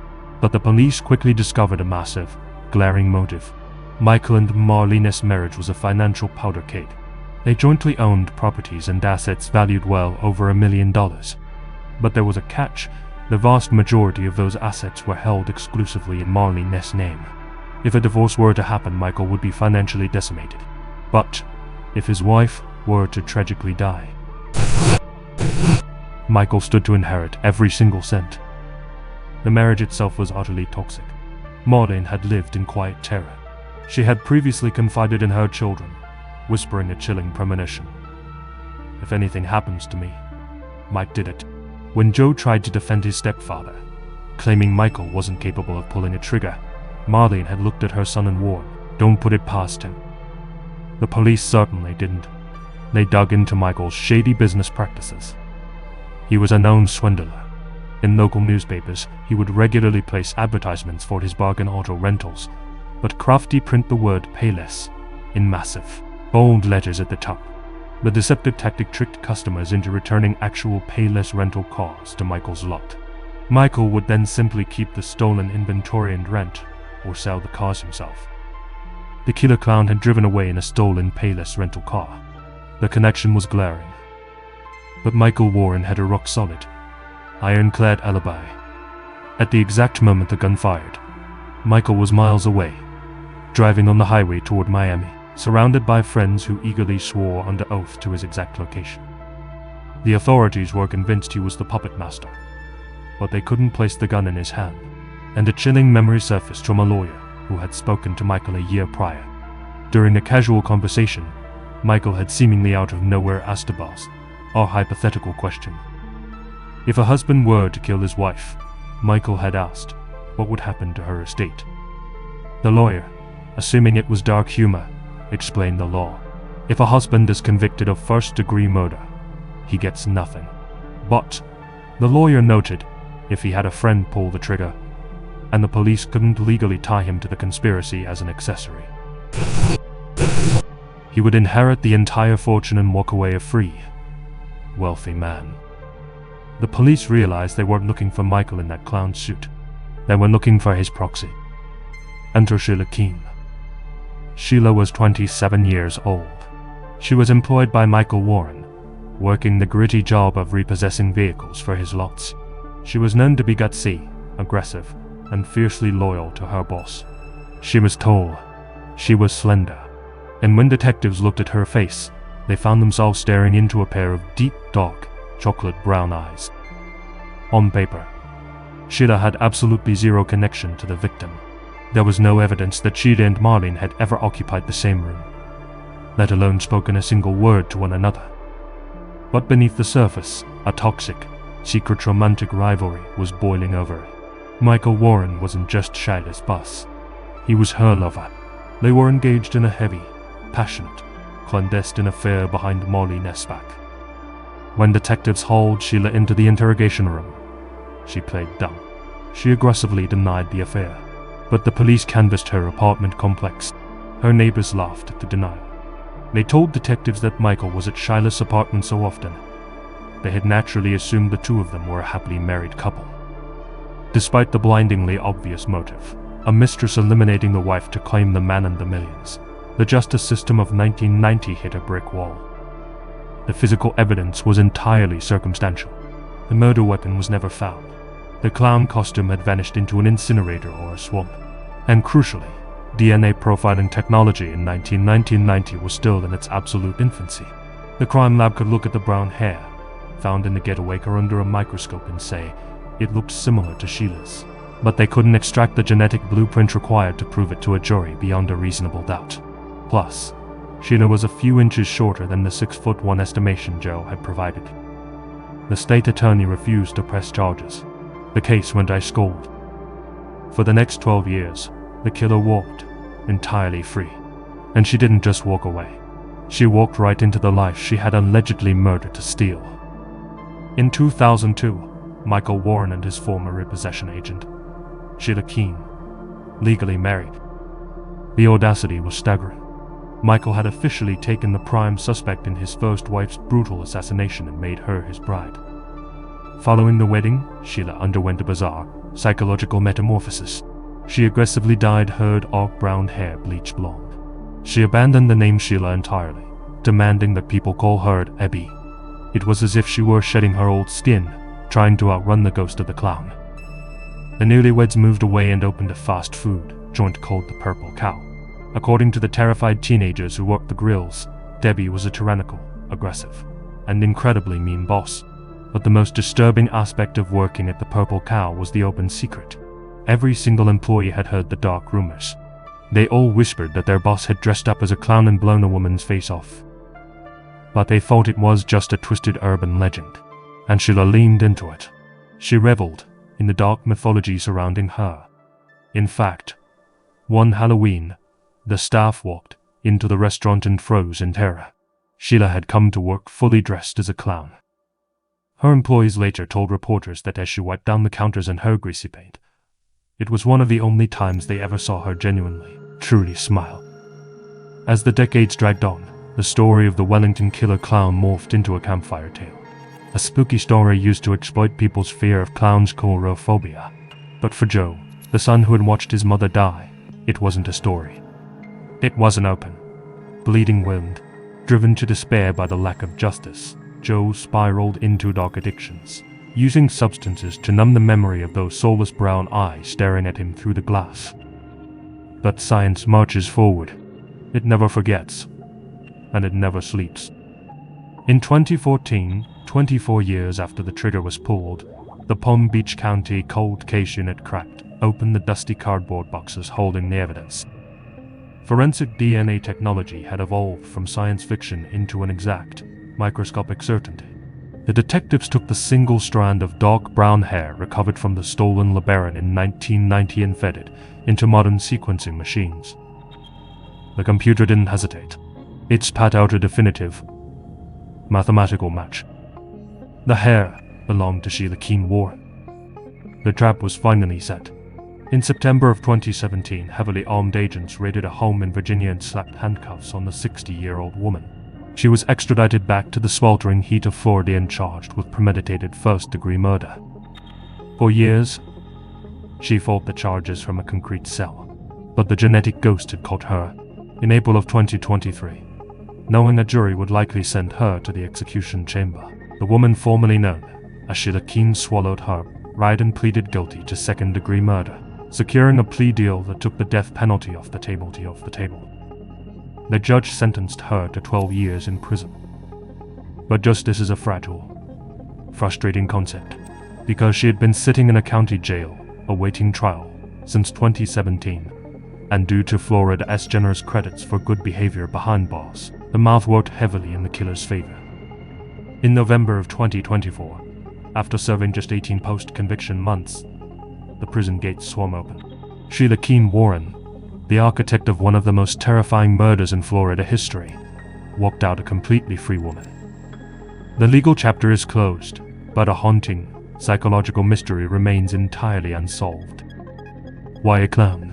But the police quickly discovered a massive, glaring motive. Michael and Marley Ness' marriage was a financial powder keg. They jointly owned properties and assets valued well over $1 million. But there was a catch. The vast majority of those assets were held exclusively in Marley Ness' name. If a divorce were to happen, Michael would be financially decimated. But if his wife were to tragically die, Michael stood to inherit every single cent. The marriage itself was utterly toxic. Marlene had lived in quiet terror. She had previously confided in her children, whispering a chilling premonition. "If anything happens to me, Mike did it." When Joe tried to defend his stepfather, claiming Michael wasn't capable of pulling a trigger, Marlene had looked at her son and warned, "Don't put it past him." The police certainly didn't. They dug into Michael's shady business practices. He was a known swindler. In local newspapers, he would regularly place advertisements for his bargain auto rentals, but crafty print the word "Payless" in massive, bold letters at the top. The deceptive tactic tricked customers into returning actual Payless rental cars to Michael's lot. Michael would then simply keep the stolen inventory and rent, or sell the cars himself. The killer clown had driven away in a stolen Payless rental car. The connection was glaring. But Michael Warren had a rock-solid, ironclad alibi. At the exact moment the gun fired, Michael was miles away, driving on the highway toward Miami, surrounded by friends who eagerly swore under oath to his exact location. The authorities were convinced he was the puppet master, but they couldn't place the gun in his hand, and a chilling memory surfaced from a lawyer who had spoken to Michael a year prior. During a casual conversation, Michael had seemingly out of nowhere asked the boss a hypothetical question. If a husband were to kill his wife, Michael had asked, what would happen to her estate? The lawyer, assuming it was dark humor, explained the law. If a husband is convicted of first-degree murder, he gets nothing. But, the lawyer noted, if he had a friend pull the trigger, and the police couldn't legally tie him to the conspiracy as an accessory, he would inherit the entire fortune and walk away a free, wealthy man. The police realized they weren't looking for Michael in that clown suit. They were looking for his proxy. Enter Sheila Keene. Sheila was 27 years old. She was employed by Michael Warren, working the gritty job of repossessing vehicles for his lots. She was known to be gutsy, aggressive, and fiercely loyal to her boss. She was tall. She was slender. And when detectives looked at her face, they found themselves staring into a pair of deep, dark, chocolate brown eyes. On paper, Sheila had absolutely zero connection to the victim. There was no evidence that Sheila and Marlene had ever occupied the same room, let alone spoken a single word to one another. But beneath the surface, a toxic, secret romantic rivalry was boiling over. Michael Warren wasn't just Sheila's boss. He was her lover. They were engaged in a heavy, passionate, clandestine affair behind Marley Ness' back. When detectives hauled Sheila into the interrogation room, she played dumb. She aggressively denied the affair, but the police canvassed her apartment complex. Her neighbors laughed at the denial. They told detectives that Michael was at Sheila's apartment so often, they had naturally assumed the two of them were a happily married couple. Despite the blindingly obvious motive, a mistress eliminating the wife to claim the man and the millions, the justice system of 1990 hit a brick wall. The physical evidence was entirely circumstantial. The murder weapon was never found. The clown costume had vanished into an incinerator or a swamp. And crucially, DNA profiling technology in 1990 was still in its absolute infancy. The crime lab could look at the brown hair found in the getaway car under a microscope and say it looked similar to Sheila's. But they couldn't extract the genetic blueprint required to prove it to a jury beyond a reasonable doubt. Plus, Sheila was a few inches shorter than the 6'1" estimation Joe had provided. The state attorney refused to press charges. The case went ice cold. For the next 12 years, the killer walked, entirely free. And she didn't just walk away. She walked right into the life she had allegedly murdered to steal. In 2002, Michael Warren and his former repossession agent, Sheila Keene, legally married. The audacity was staggering. Michael had officially taken the prime suspect in his first wife's brutal assassination and made her his bride. Following the wedding, Sheila underwent a bizarre psychological metamorphosis. She aggressively dyed her dark brown hair bleach blonde. She abandoned the name Sheila entirely, demanding that people call her Abby. It was as if she were shedding her old skin, trying to outrun the ghost of the clown. The newlyweds moved away and opened a fast food joint called the Purple Cow. According to the terrified teenagers who worked the grills, Debbie was a tyrannical, aggressive, and incredibly mean boss. But the most disturbing aspect of working at the Purple Cow was the open secret. Every single employee had heard the dark rumors. They all whispered that their boss had dressed up as a clown and blown a woman's face off. But they thought it was just a twisted urban legend, and Sheila leaned into it. She reveled in the dark mythology surrounding her. In fact, one Halloween, the staff walked into the restaurant and froze in terror. Sheila had come to work fully dressed as a clown. Her employees later told reporters that as she wiped down the counters in her greasy paint, it was one of the only times they ever saw her genuinely, truly smile. As the decades dragged on, the story of the Wellington killer clown morphed into a campfire tale. A spooky story used to exploit people's fear of clowns' coulrophobia. But for Joe, the son who had watched his mother die, it wasn't a story. It was an open, bleeding wound. Driven to despair by the lack of justice, Joe spiraled into dark addictions, using substances to numb the memory of those soulless brown eyes staring at him through the glass. But science marches forward. It never forgets, and it never sleeps. In 2014, 24 years after the trigger was pulled, the Palm Beach County Cold Case Unit cracked open the dusty cardboard boxes holding the evidence. Forensic DNA technology had evolved from science fiction into an exact, microscopic certainty. The detectives took the single strand of dark brown hair recovered from the stolen LeBaron in 1990 and fed it into modern sequencing machines. The computer didn't hesitate. It spat out a definitive, mathematical match. The hair belonged to Sheila Keene Warren. The trap was finally set. In September of 2017, heavily armed agents raided a home in Virginia and slapped handcuffs on the 60-year-old woman. She was extradited back to the sweltering heat of Florida and charged with premeditated first-degree murder. For years, she fought the charges from a concrete cell, but the genetic ghost had caught her. In April of 2023, knowing a jury would likely send her to the execution chamber, the woman formerly known as Sheila Keene swallowed her pride and pleaded guilty to second-degree murder, securing a plea deal that took the death penalty off the table. The judge sentenced her to 12 years in prison. But justice is a fragile, frustrating concept, because she had been sitting in a county jail awaiting trial since 2017, and due to Florida's generous credits for good behavior behind bars, the math worked heavily in the killer's favor. In November of 2024, after serving just 18 post-conviction months, the prison gates swung open. Sheila Keene Warren, the architect of one of the most terrifying murders in Florida history, walked out a completely free woman. The legal chapter is closed, but a haunting, psychological mystery remains entirely unsolved. Why a clown?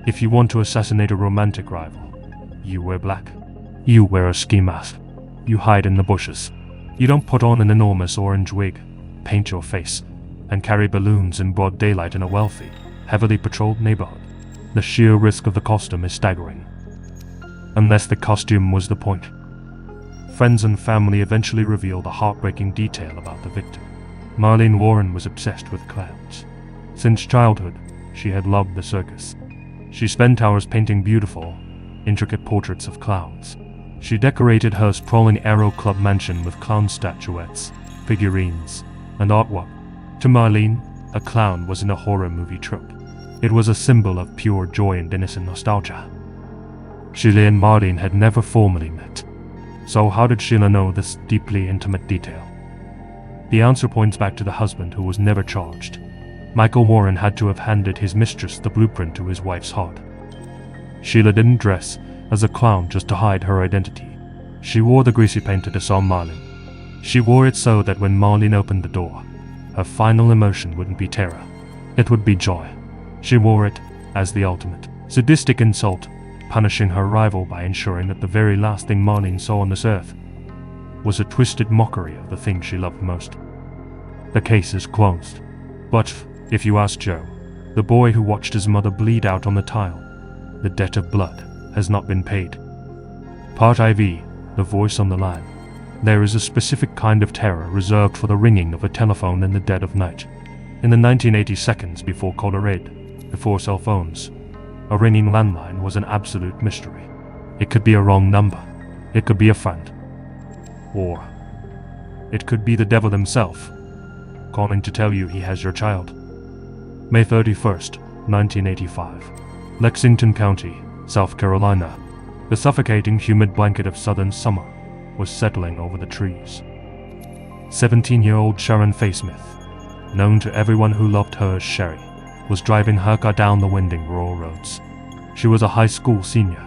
If you want to assassinate a romantic rival, you wear black. You wear a ski mask. You hide in the bushes. You don't put on an enormous orange wig, paint your face, and carry balloons in broad daylight in a wealthy, heavily patrolled neighborhood. The sheer risk of the costume is staggering. Unless the costume was the point. Friends and family eventually revealed a heartbreaking detail about the victim. Marlene Warren was obsessed with clowns. Since childhood, she had loved the circus. She spent hours painting beautiful, intricate portraits of clowns. She decorated her sprawling Aero Club mansion with clown statuettes, figurines, and artwork. To Marlene, a clown wasn't a horror movie trope. It was a symbol of pure joy and innocent nostalgia. Sheila and Marlene had never formally met. So how did Sheila know this deeply intimate detail? The answer points back to the husband who was never charged. Michael Warren had to have handed his mistress the blueprint to his wife's heart. Sheila didn't dress as a clown just to hide her identity. She wore the greasy paint that saw Marlene. She wore it so that when Marlene opened the door, her final emotion wouldn't be terror. It would be joy. She wore it as the ultimate sadistic insult, punishing her rival by ensuring that the very last thing Marlene saw on this earth was a twisted mockery of the thing she loved most. The case is closed. But if you ask Joe, the boy who watched his mother bleed out on the tile, the debt of blood has not been paid. Part IV, the voice on the line. There is a specific kind of terror reserved for the ringing of a telephone in the dead of night. In the 1980 seconds before caller aid, before cell phones, a ringing landline was an absolute mystery. It could be a wrong number. It could be a friend. Or it could be the devil himself, calling to tell you he has your child. May 31st, 1985. Lexington County, South Carolina. The suffocating humid blanket of southern summer was settling over the trees. 17-year-old Sharon Faysmith, known to everyone who loved her as Sherry, was driving her car down the winding rural roads. She was a high school senior,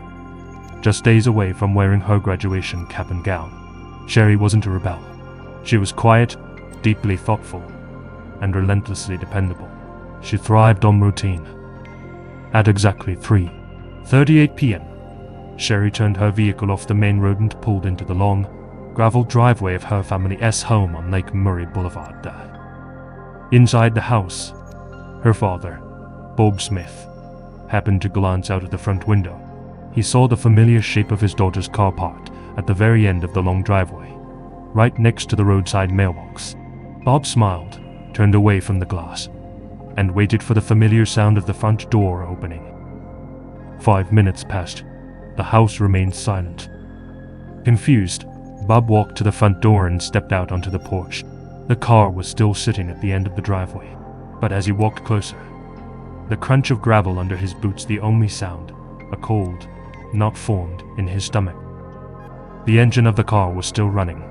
just days away from wearing her graduation cap and gown. Sherry wasn't a rebel. She was quiet, deeply thoughtful, and relentlessly dependable. She thrived on routine. At exactly 3:38 p.m., Sherry turned her vehicle off the main road and pulled into the long, graveled driveway of her family's home on Lake Murray Boulevard. Inside the house, her father, Bob Smith, happened to glance out of the front window. He saw the familiar shape of his daughter's car parked at the very end of the long driveway, right next to the roadside mailbox. Bob smiled, turned away from the glass, and waited for the familiar sound of the front door opening. 5 minutes passed. The house remained silent. Confused, Bob walked to the front door and stepped out onto the porch. The car was still sitting at the end of the driveway, but as he walked closer, the crunch of gravel under his boots the only sound, a cold knot formed in his stomach. The engine of the car was still running,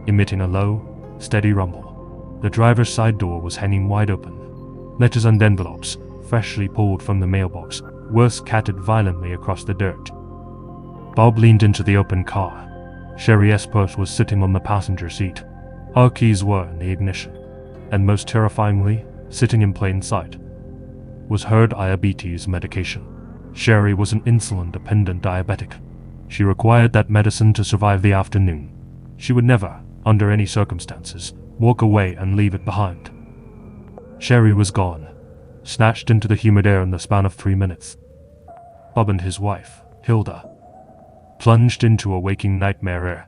emitting a low, steady rumble. The driver's side door was hanging wide open. Letters and envelopes, freshly pulled from the mailbox, were scattered violently across the dirt. Bob leaned into the open car. Sherry's purse was sitting on the passenger seat. Her keys were in the ignition, and most terrifyingly, sitting in plain sight, was her diabetes medication. Sherry was an insulin-dependent diabetic. She required that medicine to survive the afternoon. She would never, under any circumstances, walk away and leave it behind. Sherry was gone, snatched into the humid air in the span of 3 minutes. Bob and his wife, Hilda, plunged into a waking nightmare air.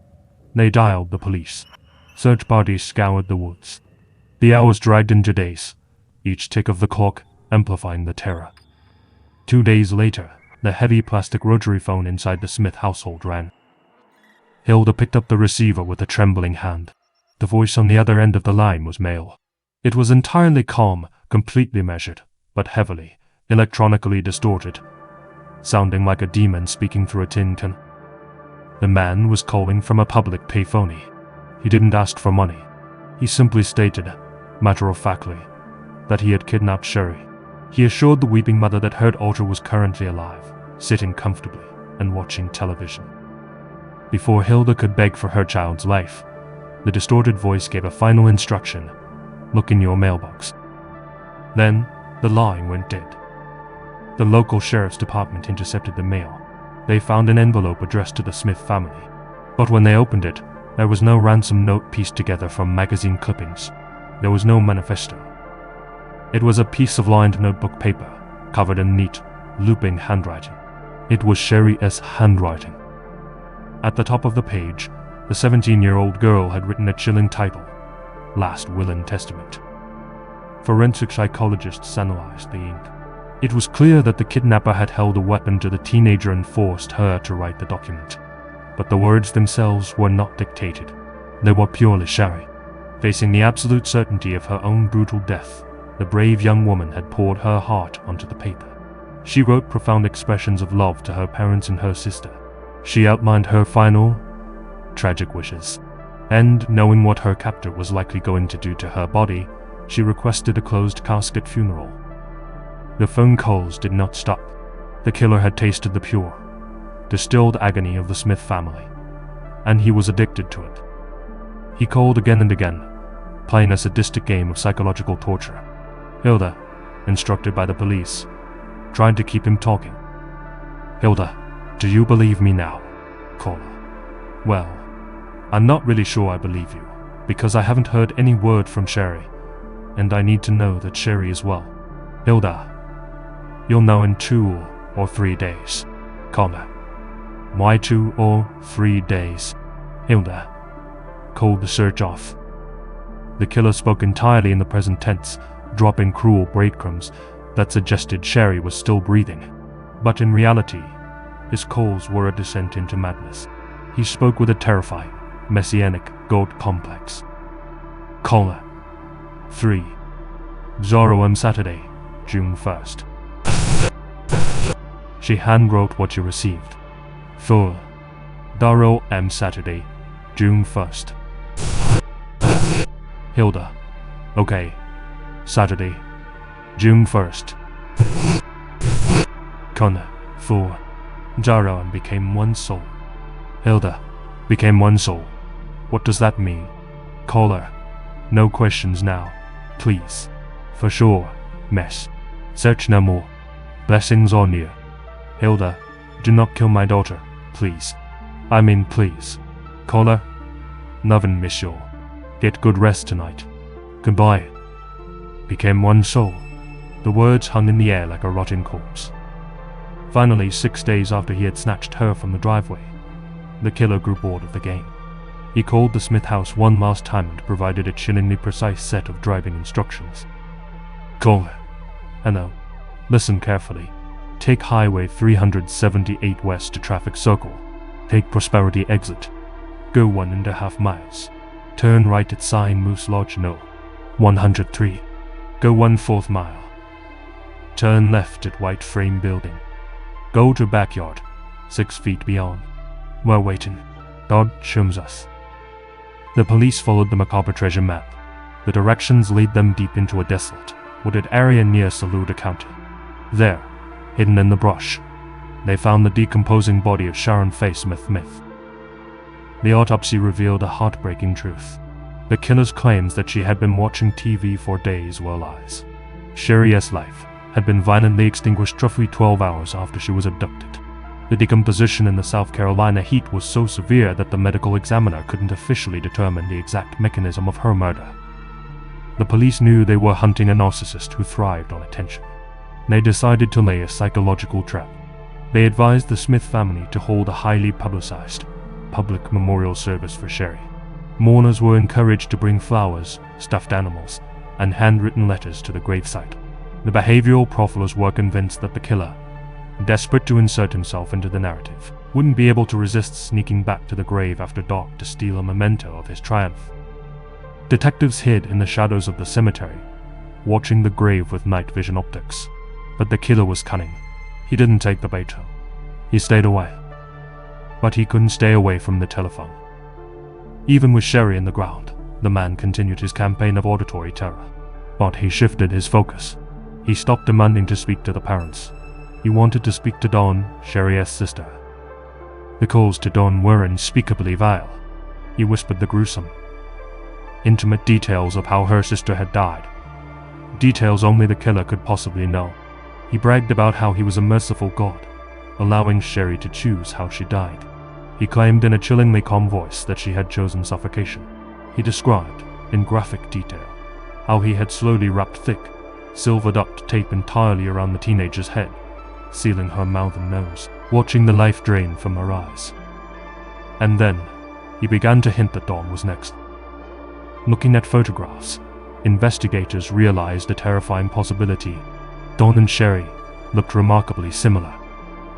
They dialed the police. Search parties scoured the woods. The hours dragged into days, each tick of the clock amplifying the terror. 2 days later, the heavy plastic rotary phone inside the Smith household rang. Hilda picked up the receiver with a trembling hand. The voice on the other end of the line was male. It was entirely calm, completely measured, but heavily, electronically distorted, sounding like a demon speaking through a tin can. The man was calling from a public payphone. He didn't ask for money. He simply stated, matter-of-factly, that he had kidnapped Sherry. He assured the weeping mother that her daughter was currently alive, sitting comfortably and watching television. Before Hilda could beg for her child's life, the distorted voice gave a final instruction: look in your mailbox. Then, the line went dead. The local sheriff's department intercepted the mail. They found an envelope addressed to the Smith family, but when they opened it, there was no ransom note pieced together from magazine clippings. There was no manifesto. It was a piece of lined notebook paper, covered in neat, looping handwriting. It was Sherry's handwriting. At the top of the page, the 17-year-old girl had written a chilling title: Last Will and Testament. Forensic psychologists analyzed the ink. It was clear that the kidnapper had held a weapon to the teenager and forced her to write the document. But the words themselves were not dictated. They were purely Sherry. Facing the absolute certainty of her own brutal death, the brave young woman had poured her heart onto the paper. She wrote profound expressions of love to her parents and her sister. She outlined her final, tragic wishes. And knowing what her captor was likely going to do to her body, she requested a closed casket funeral. The phone calls did not stop. The killer had tasted the pure, distilled agony of the Smith family, and he was addicted to it. He called again and again, playing a sadistic game of psychological torture. Hilda, instructed by the police, tried to keep him talking. "Hilda, do you believe me now?" Caller. "Well, I'm not really sure I believe you, because I haven't heard any word from Sherry, and I need to know that Sherry is well." Hilda, "You'll know in 2 or 3 days." Caller. "Why 2 or 3 days?" Hilda, "Call the search off." The killer spoke entirely in the present tense, dropping cruel breadcrumbs that suggested Sherry was still breathing. But in reality, his calls were a descent into madness. He spoke with a terrifying, messianic God complex. Caller. 3. Zorro Saturday, June 1st. She handwrote what you received. 4. Zorro Saturday, June 1st. Hilda. Okay. Saturday, June 1st. Connor. 4. Zorro became one soul. Hilda. Became one soul. What does that mean? Caller. No questions now, please. For sure, mess. Search no more. Blessings on you. Hilda. Do not kill my daughter, please. I mean please. Caller. Nothing, monsieur. Get good rest tonight. Goodbye. Became one soul. The words hung in the air like a rotting corpse. Finally, 6 days after he had snatched her from the driveway, the killer grew bored of the game. He called the Smith house one last time and provided a chillingly precise set of driving instructions. Caller. Hello. Listen carefully. Take Highway 378 west to Traffic Circle. Take Prosperity exit. Go 1.5 miles. Turn right at Sign Moose Lodge No. 103. Go 1/4 mile. Turn left at White Frame Building. Go to backyard, 6 feet beyond. We're waiting. God shows us. The police followed the macabre treasure map. The directions lead them deep into a desolate, wooded area near Saluda County. There, hidden in the brush, they found the decomposing body of Sharon Faye Smith. The autopsy revealed a heartbreaking truth. The killer's claims that she had been watching TV for days were lies. Sherry S. life had been violently extinguished roughly 12 hours after she was abducted. The decomposition in the South Carolina heat was so severe that the medical examiner couldn't officially determine the exact mechanism of her murder. The police knew they were hunting a narcissist who thrived on attention. They decided to lay a psychological trap. They advised the Smith family to hold a highly publicized, public memorial service for Sherry. Mourners were encouraged to bring flowers, stuffed animals, and handwritten letters to the gravesite. The behavioral profilers were convinced that the killer, desperate to insert himself into the narrative, wouldn't be able to resist sneaking back to the grave after dark to steal a memento of his triumph. Detectives hid in the shadows of the cemetery, watching the grave with night vision optics. But the killer was cunning. He didn't take the bait. He stayed away. But he couldn't stay away from the telephone. Even with Sherry in the ground, the man continued his campaign of auditory terror. But he shifted his focus. He stopped demanding to speak to the parents. He wanted to speak to Dawn, Sherry's sister. The calls to Dawn were unspeakably vile. He whispered the gruesome, intimate details of how her sister had died. Details only the killer could possibly know. He bragged about how he was a merciful God, allowing Sherry to choose how she died. He claimed in a chillingly calm voice that she had chosen suffocation. He described, in graphic detail, how he had slowly wrapped thick, silver duct tape entirely around the teenager's head, sealing her mouth and nose, watching the life drain from her eyes. And then, he began to hint that Dawn was next. Looking at photographs, investigators realized a terrifying possibility. Dawn and Sherry looked remarkably similar.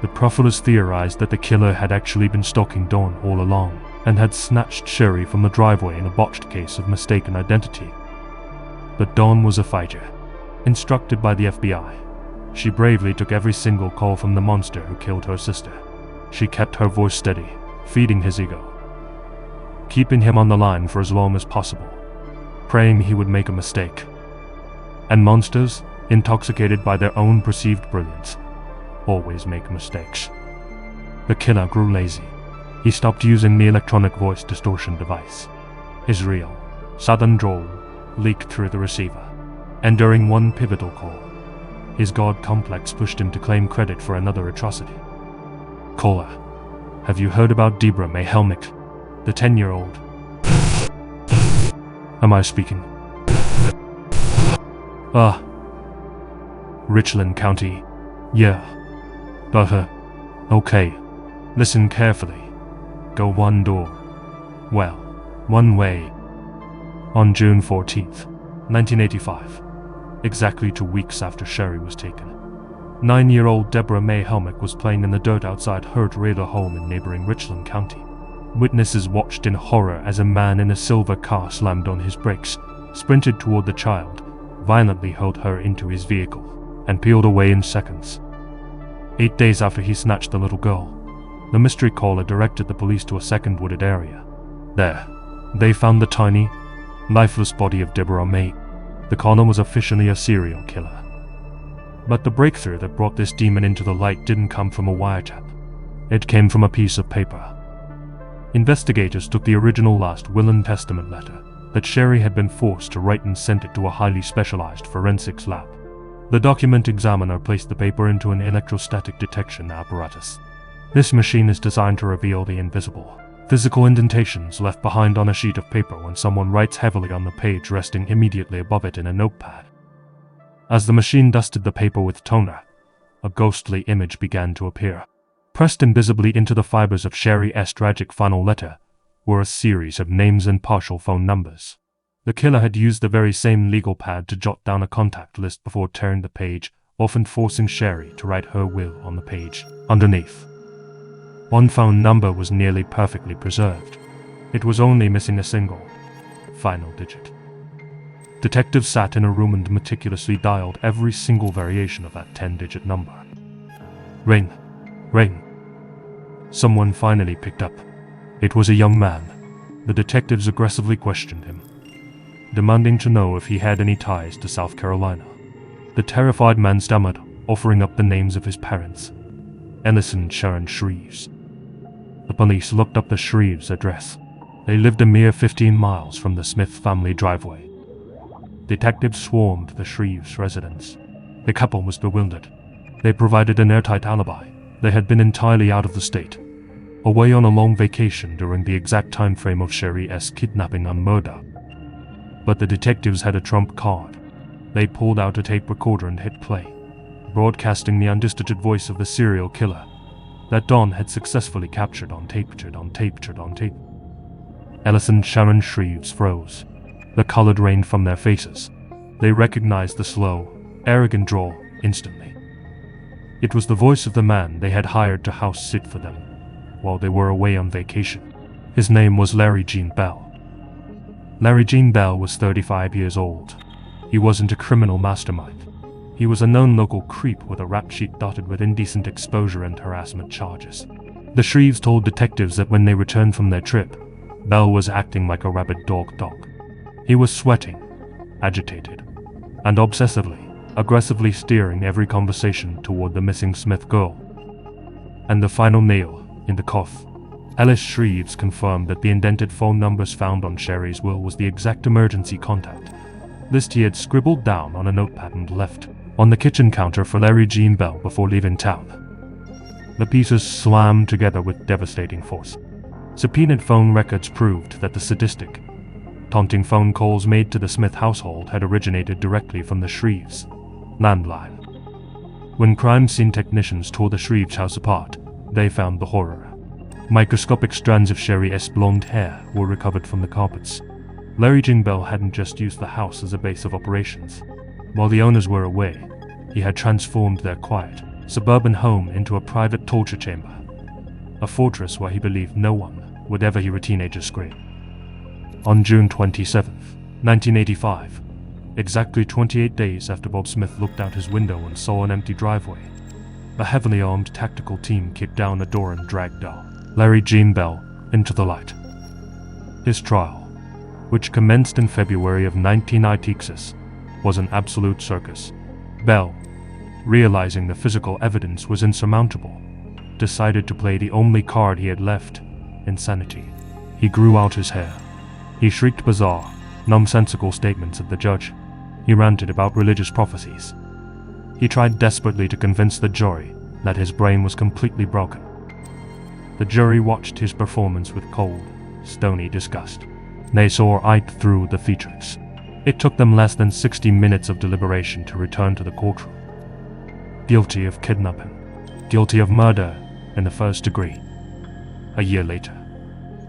The profilers theorized that the killer had actually been stalking Dawn all along, and had snatched Sherry from the driveway in a botched case of mistaken identity. But Dawn was a fighter. Instructed by the FBI, she bravely took every single call from the monster who killed her sister. She kept her voice steady, feeding his ego. keeping him on the line for as long as possible, praying he would make a mistake. And monsters, intoxicated by their own perceived brilliance, always make mistakes. The killer grew lazy. He stopped using the electronic voice distortion device. His real, southern drawl leaked through the receiver, and during one pivotal call, his god complex pushed him to claim credit for another atrocity. "Caller, have you heard about Deborah May Helmick, the 10-year-old? Am I speaking? Richland County. Yeah. Got her. Okay. Listen carefully. Go one door. Well, one way." On June 14th, 1985, exactly 2 weeks after Sherry was taken, 9-year-old Deborah May Helmick was playing in the dirt outside her trailer home in neighboring Richland County. Witnesses watched in horror as a man in a silver car slammed on his brakes, sprinted toward the child, violently hurled her into his vehicle, and peeled away in seconds. 8 days after he snatched the little girl, the mystery caller directed the police to a second wooded area. There, they found the tiny, lifeless body of Deborah May. The caller was officially a serial killer. But the breakthrough that brought this demon into the light didn't come from a wiretap. It came from a piece of paper. Investigators took the original last will and testament letter that Sherry had been forced to write and sent it to a highly specialized forensics lab. The document examiner placed the paper into an electrostatic detection apparatus. This machine is designed to reveal the invisible, physical indentations left behind on a sheet of paper when someone writes heavily on the page resting immediately above it in a notepad. As the machine dusted the paper with toner, a ghostly image began to appear. Pressed invisibly into the fibers of Sherry's tragic final letter were a series of names and partial phone numbers. The killer had used the very same legal pad to jot down a contact list before tearing the page, often forcing Sherry to write her will on the page underneath. One phone number was nearly perfectly preserved. It was only missing a single, final digit. Detectives sat in a room and meticulously dialed every single variation of that 10-digit number. Ring. Ring. Someone finally picked up. It was a young man. The detectives aggressively questioned him, demanding to know if he had any ties to South Carolina. The terrified man stammered, offering up the names of his parents, Ellis and Sharon Shreves. The police looked up the Shreves' address. They lived a mere 15 miles from the Smith family driveway. Detectives swarmed the Shreves' residence. The couple was bewildered. They provided an airtight alibi. They had been entirely out of the state, away on a long vacation during the exact time frame of Sherry's kidnapping and murder. But the detectives had a trump card. They pulled out a tape recorder and hit play, broadcasting the undistorted voice of the serial killer that Don had successfully captured on tape. Ellis and Sharon Shreves froze. The color drained from their faces. They recognized the slow, arrogant drawl instantly. It was the voice of the man they had hired to house sit for them while they were away on vacation. His name was Larry Gene Bell. Larry Gene Bell was 35 years old. He wasn't a criminal mastermind. He was a known local creep with a rap sheet dotted with indecent exposure and harassment charges. The Shreves told detectives that when they returned from their trip, Bell was acting like a rabid dog. He was sweating, agitated, and aggressively steering every conversation toward the missing Smith girl. And the final nail in the coffin, Ellis Shreves confirmed that the indented phone numbers found on Sherry's will was the exact emergency contact list he had scribbled down on a notepad and left on the kitchen counter for Larry Gene Bell before leaving town. The pieces slammed together with devastating force. Subpoenaed phone records proved that the sadistic, taunting phone calls made to the Smith household had originated directly from the Shreves' landline. When crime scene technicians tore the Shreves' house apart, they found the horror. Microscopic strands of Sherry's blonde hair were recovered from the carpets. Larry Gene Bell hadn't just used the house as a base of operations. While the owners were away, he had transformed their quiet, suburban home into a private torture chamber, a fortress where he believed no one would ever hear a teenager scream. On June 27, 1985, exactly 28 days after Bob Smith looked out his window and saw an empty driveway, a heavily armed tactical team kicked down a door and dragged Larry Gene Bell into the light. His trial, which commenced in February of 1996, was an absolute circus. Bell, realizing the physical evidence was insurmountable, decided to play the only card he had left: insanity. He grew out his hair. He shrieked bizarre, nonsensical statements at the judge. He ranted about religious prophecies. He tried desperately to convince the jury that his brain was completely broken. The jury watched his performance with cold, stony disgust. They saw right through the features. It took them less than 60 minutes of deliberation to return to the courtroom. Guilty of kidnapping, guilty of murder in the first degree. A year later,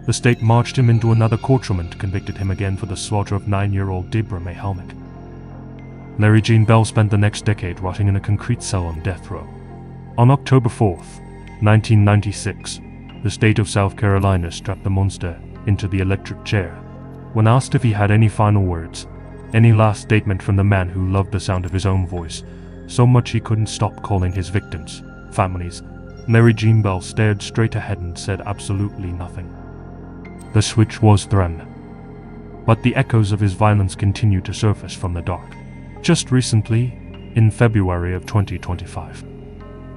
the state marched him into another courtroom and convicted him again for the slaughter of 9-year-old Deborah May Helmick. Larry Gene Bell spent the next decade rotting in a concrete cell on death row. On October 4th, 1996, the state of South Carolina strapped the monster into the electric chair. When asked if he had any final words, any last statement from the man who loved the sound of his own voice so much he couldn't stop calling his victims families, Larry Gene Bell stared straight ahead and said absolutely nothing. The switch was thrown, but the echoes of his violence continued to surface from the dark. Just recently, in February of 2025,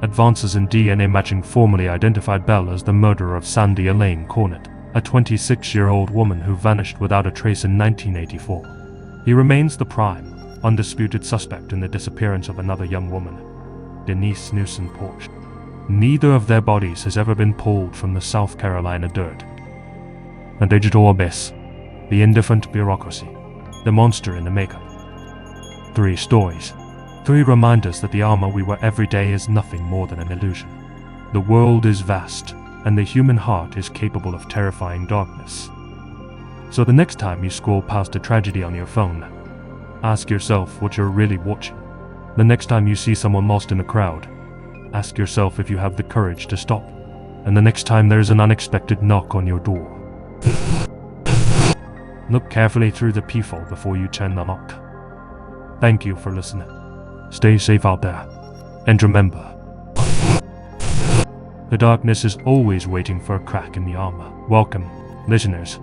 advances in DNA matching formally identified Bell as the murderer of Sandy Elaine Cornett, a 26-year-old woman who vanished without a trace in 1984. He remains the prime, undisputed suspect in the disappearance of another young woman, Denise Newsom Porsche. Neither of their bodies has ever been pulled from the South Carolina dirt. The digital abyss, the indifferent bureaucracy, the monster in the makeup. 3 stories. 3 reminders that the armor we wear every day is nothing more than an illusion. The world is vast, and the human heart is capable of terrifying darkness. So the next time you scroll past a tragedy on your phone, ask yourself what you're really watching. The next time you see someone lost in a crowd, ask yourself if you have the courage to stop. And the next time there's an unexpected knock on your door, look carefully through the peephole before you turn the lock. Thank you for listening. Stay safe out there. And remember, the darkness is always waiting for a crack in the armor. Welcome, listeners.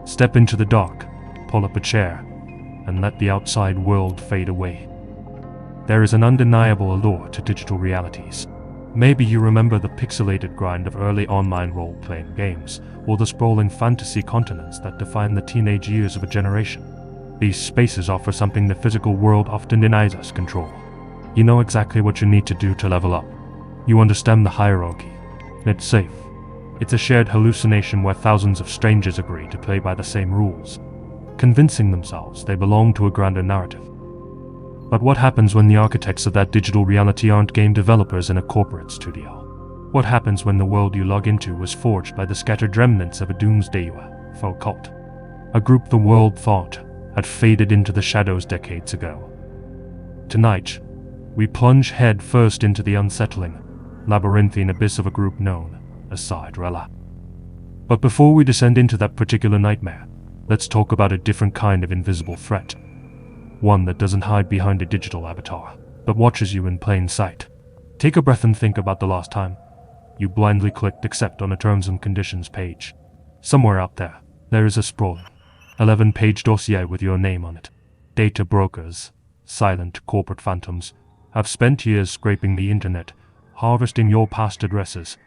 Step into the dark, pull up a chair, and let the outside world fade away. There is an undeniable allure to digital realities. Maybe you remember the pixelated grind of early online role-playing games, or the sprawling fantasy continents that define the teenage years of a generation. These spaces offer something the physical world often denies us: control. You know exactly what you need to do to level up. You understand the hierarchy. It's safe. It's a shared hallucination where thousands of strangers agree to play by the same rules, convincing themselves they belong to a grander narrative. But what happens when the architects of that digital reality aren't game developers in a corporate studio? What happens when the world you log into was forged by the scattered remnants of a doomsday UFO cult? A group the world thought had faded into the shadows decades ago. Tonight, we plunge head first into the unsettling, labyrinthine abyss of a group known as Sidrella. But before we descend into that particular nightmare, let's talk about a different kind of invisible threat. One that doesn't hide behind a digital avatar, but watches you in plain sight. Take a breath and think about the last time you blindly clicked accept on a terms and conditions page. Somewhere out there, there is a sprawling 11-page dossier with your name on it. Data brokers, silent corporate phantoms, have spent years scraping the internet, harvesting your past addresses,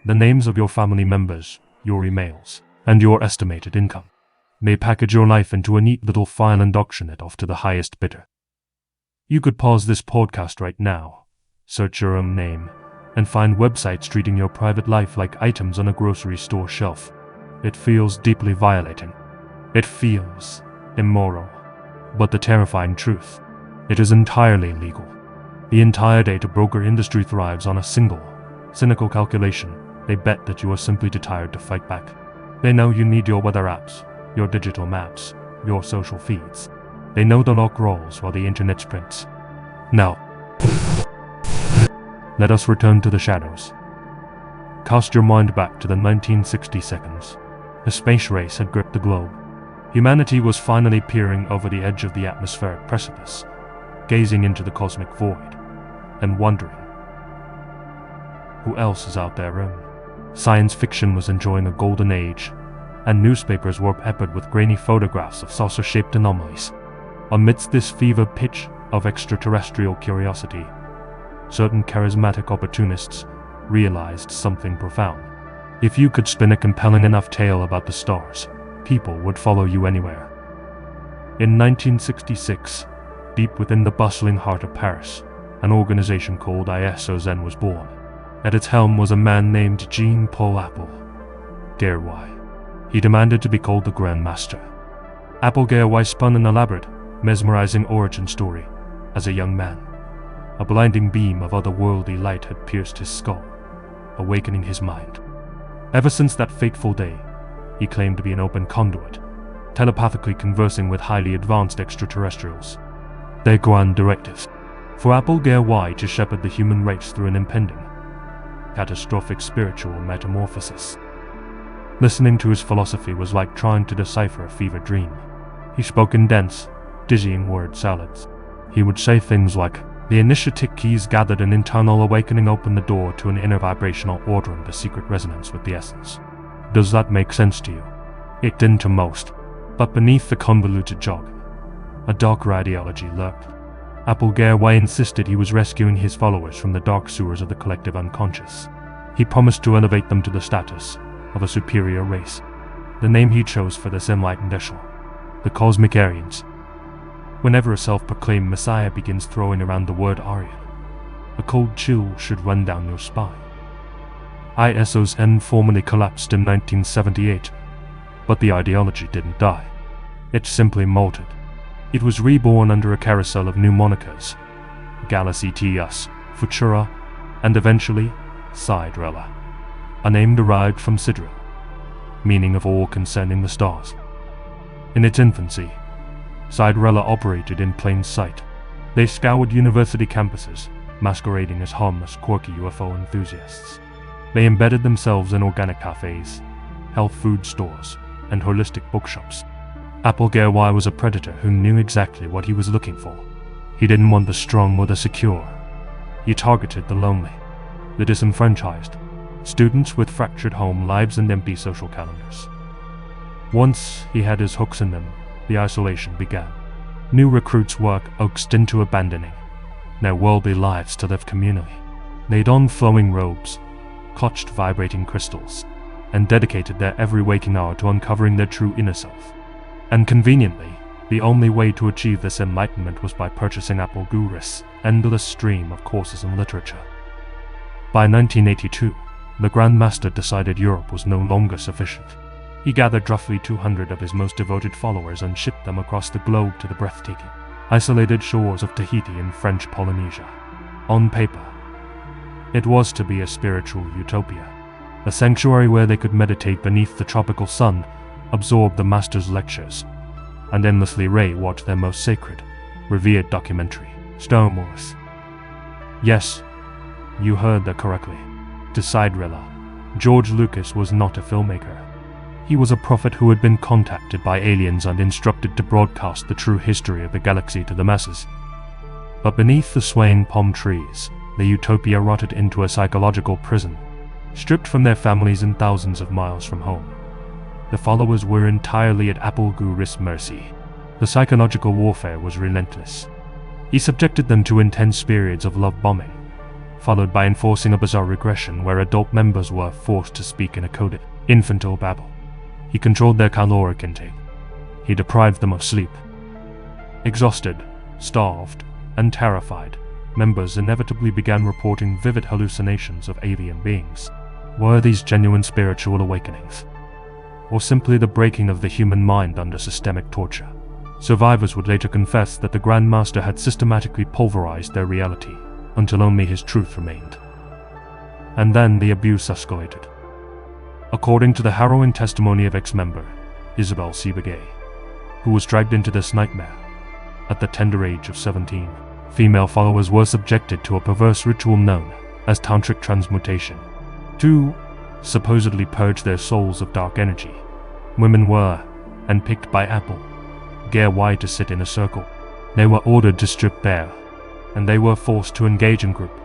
the names of your family members, your emails, and your estimated income. They package your life into a neat little file and auction it off to the highest bidder. You could pause this podcast right now, search your own name, and find websites treating your private life like items on a grocery store shelf. It feels deeply violating. It feels immoral. But the terrifying truth, it is entirely legal. The entire data broker industry thrives on a single, cynical calculation. They bet that you are simply too tired to fight back. They know you need your weather apps, your digital maps, your social feeds. They know the lock rolls while the internet sprints. Now, let us return to the shadows. Cast your mind back to the 1960 seconds. The space race had gripped the globe. Humanity was finally peering over the edge of the atmospheric precipice, gazing into the cosmic void, and wondering, who else is out there roaming? Science fiction was enjoying a golden age, and newspapers were peppered with grainy photographs of saucer-shaped anomalies. Amidst this fever pitch of extraterrestrial curiosity, certain charismatic opportunists realized something profound. If you could spin a compelling enough tale about the stars, people would follow you anywhere. In 1966, deep within the bustling heart of Paris, an organization called ISOZEN was born. At its helm was a man named Jean-Paul Apple Guerroy. He demanded to be called the Grand Master. Apple Guerroy spun an elaborate, mesmerizing origin story as a young man. A blinding beam of otherworldly light had pierced his skull, awakening his mind. Ever since that fateful day, he claimed to be an open conduit, telepathically conversing with highly advanced extraterrestrials. Their grand directives for Apple Guerroy to shepherd the human race through an impending, catastrophic spiritual metamorphosis. Listening to his philosophy was like trying to decipher a fever dream. He spoke in dense, dizzying word salads. He would say things like, "The initiatic keys gathered an internal awakening open the door to an inner vibrational order and the secret resonance with the essence." Does that make sense to you? It didn't to most. But beneath the convoluted jargon, a darker ideology lurked. Apple Guerroy insisted he was rescuing his followers from the dark sewers of the collective unconscious. He promised to elevate them to the status of a superior race. The name he chose for this enlightened echelon, the Cosmic Aryans. Whenever a self-proclaimed messiah begins throwing around the word Aryan, a cold chill should run down your spine. ISOZEN formally collapsed in 1978, but the ideology didn't die. It simply molted. It was reborn under a carousel of new monikers: Galaxy TS, Futura, and eventually Sidrella, a name derived from Sidril, meaning of all concerning the stars. In its infancy, Sidrella operated in plain sight. They scoured university campuses, masquerading as harmless, quirky UFO enthusiasts. They embedded themselves in organic cafes, health food stores, and holistic bookshops. Apple Guerroy was a predator who knew exactly what he was looking for. He didn't want the strong or the secure. He targeted the lonely, the disenfranchised, students with fractured home lives and empty social calendars. Once he had his hooks in them, the isolation began. New recruits were coaxed into abandoning their worldly lives to live communally. They donned flowing robes, clutched vibrating crystals, and dedicated their every waking hour to uncovering their true inner self. And conveniently, the only way to achieve this enlightenment was by purchasing Apple Guerroy's endless stream of courses in literature. By 1982, the Grand Master decided Europe was no longer sufficient. He gathered roughly 200 of his most devoted followers and shipped them across the globe to the breathtaking, isolated shores of Tahiti and French Polynesia. On paper, it was to be a spiritual utopia, a sanctuary where they could meditate beneath the tropical sun, absorb the Master's lectures, and endlessly watch their most sacred, revered documentary, Star Wars. Yes, you heard that correctly. To Sidrella, George Lucas was not a filmmaker. He was a prophet who had been contacted by aliens and instructed to broadcast the true history of the galaxy to the masses. But beneath the swaying palm trees, the utopia rotted into a psychological prison, stripped from their families and thousands of miles from home. The followers were entirely at Apple Guerroy's mercy. The psychological warfare was relentless. He subjected them to intense periods of love bombing, followed by enforcing a bizarre regression where adult members were forced to speak in a coded, infantile babble. He controlled their caloric intake. He deprived them of sleep. Exhausted, starved, and terrified, members inevitably began reporting vivid hallucinations of alien beings. Were these genuine spiritual awakenings, or simply the breaking of the human mind under systemic torture? Survivors would later confess that the Grand Master had systematically pulverized their reality until only his truth remained. And then the abuse escalated. According to the harrowing testimony of ex-member Isabel Sebagay, who was dragged into this nightmare at the tender age of 17, female followers were subjected to a perverse ritual known as tantric transmutation. To supposedly purge their souls of dark energy, women were handpicked by Apple Guerroy to sit in a circle. They were ordered to strip bare, and they were forced to engage in group,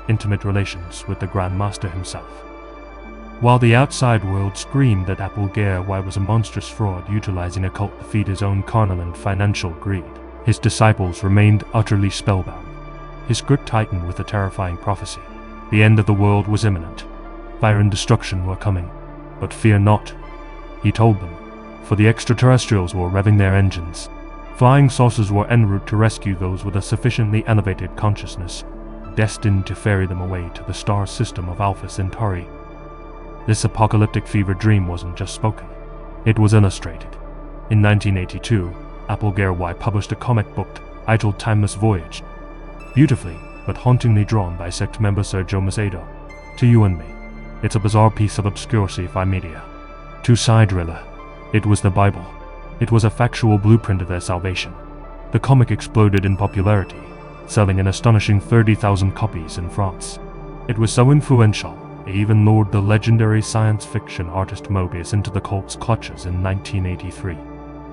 intimate relations with the Grand Master himself. While the outside world screamed that Masquerade was a monstrous fraud utilizing a cult to feed his own carnal and financial greed, his disciples remained utterly spellbound. His grip tightened with a terrifying prophecy. The end of the world was imminent. Fire and destruction were coming. But fear not, he told them, for the extraterrestrials were revving their engines. Flying saucers were en route to rescue those with a sufficiently elevated consciousness, destined to ferry them away to the star system of Alpha Centauri. This apocalyptic fever dream wasn't just spoken, it was illustrated. In 1982, Masquerade published a comic book titled Timeless Voyage, beautifully but hauntingly drawn by sect member Sergio Macedo. To you and me, it's a bizarre piece of obscure sci-fi media. To Cinderella, it was the Bible. It was a factual blueprint of their salvation. The comic exploded in popularity, selling an astonishing 30,000 copies in France. It was so influential, it even lured the legendary science fiction artist Moebius into the cult's clutches in 1983.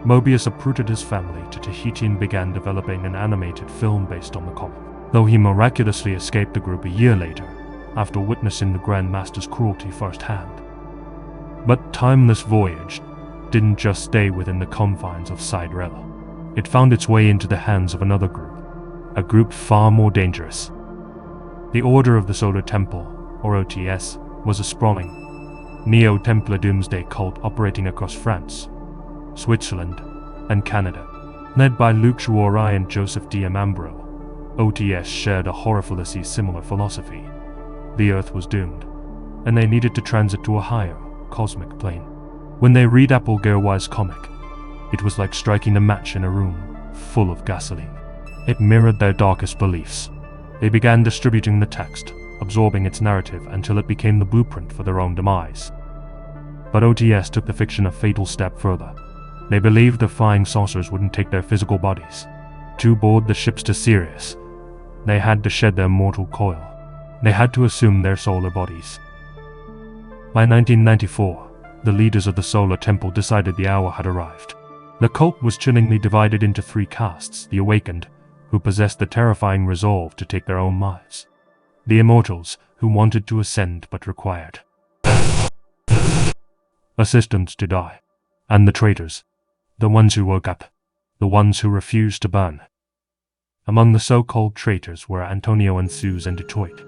Moebius uprooted his family to Tahiti and began developing an animated film based on the comic, though he miraculously escaped the group a year later, after witnessing the Grand Master's cruelty firsthand. But Timeless Voyage didn't just stay within the confines of Cinderella. It found its way into the hands of another group, a group far more dangerous. The Order of the Solar Temple, or OTS, was a sprawling, Neo-Templar doomsday cult operating across France, Switzerland, and Canada. Led by Luc Jouari and Joseph D'Amambro, OTS shared a horrificously similar philosophy. The Earth was doomed, and they needed to transit to a higher, cosmic plane. When they read Masquerade's comic, it was like striking a match in a room full of gasoline. It mirrored their darkest beliefs. They began distributing the text, absorbing its narrative until it became the blueprint for their own demise. But OTS took the fiction a fatal step further. They believed the flying saucers wouldn't take their physical bodies. To board the ships to Sirius, they had to shed their mortal coil. They had to assume their solar bodies. By 1994, the leaders of the Solar Temple decided the hour had arrived. The cult was chillingly divided into three castes: the Awakened, who possessed the terrifying resolve to take their own lives; the Immortals, who wanted to ascend but required assistance to die; and the Traitors, the ones who woke up, the ones who refused to burn. Among the so-called traitors were Antonio and Susan Detroit.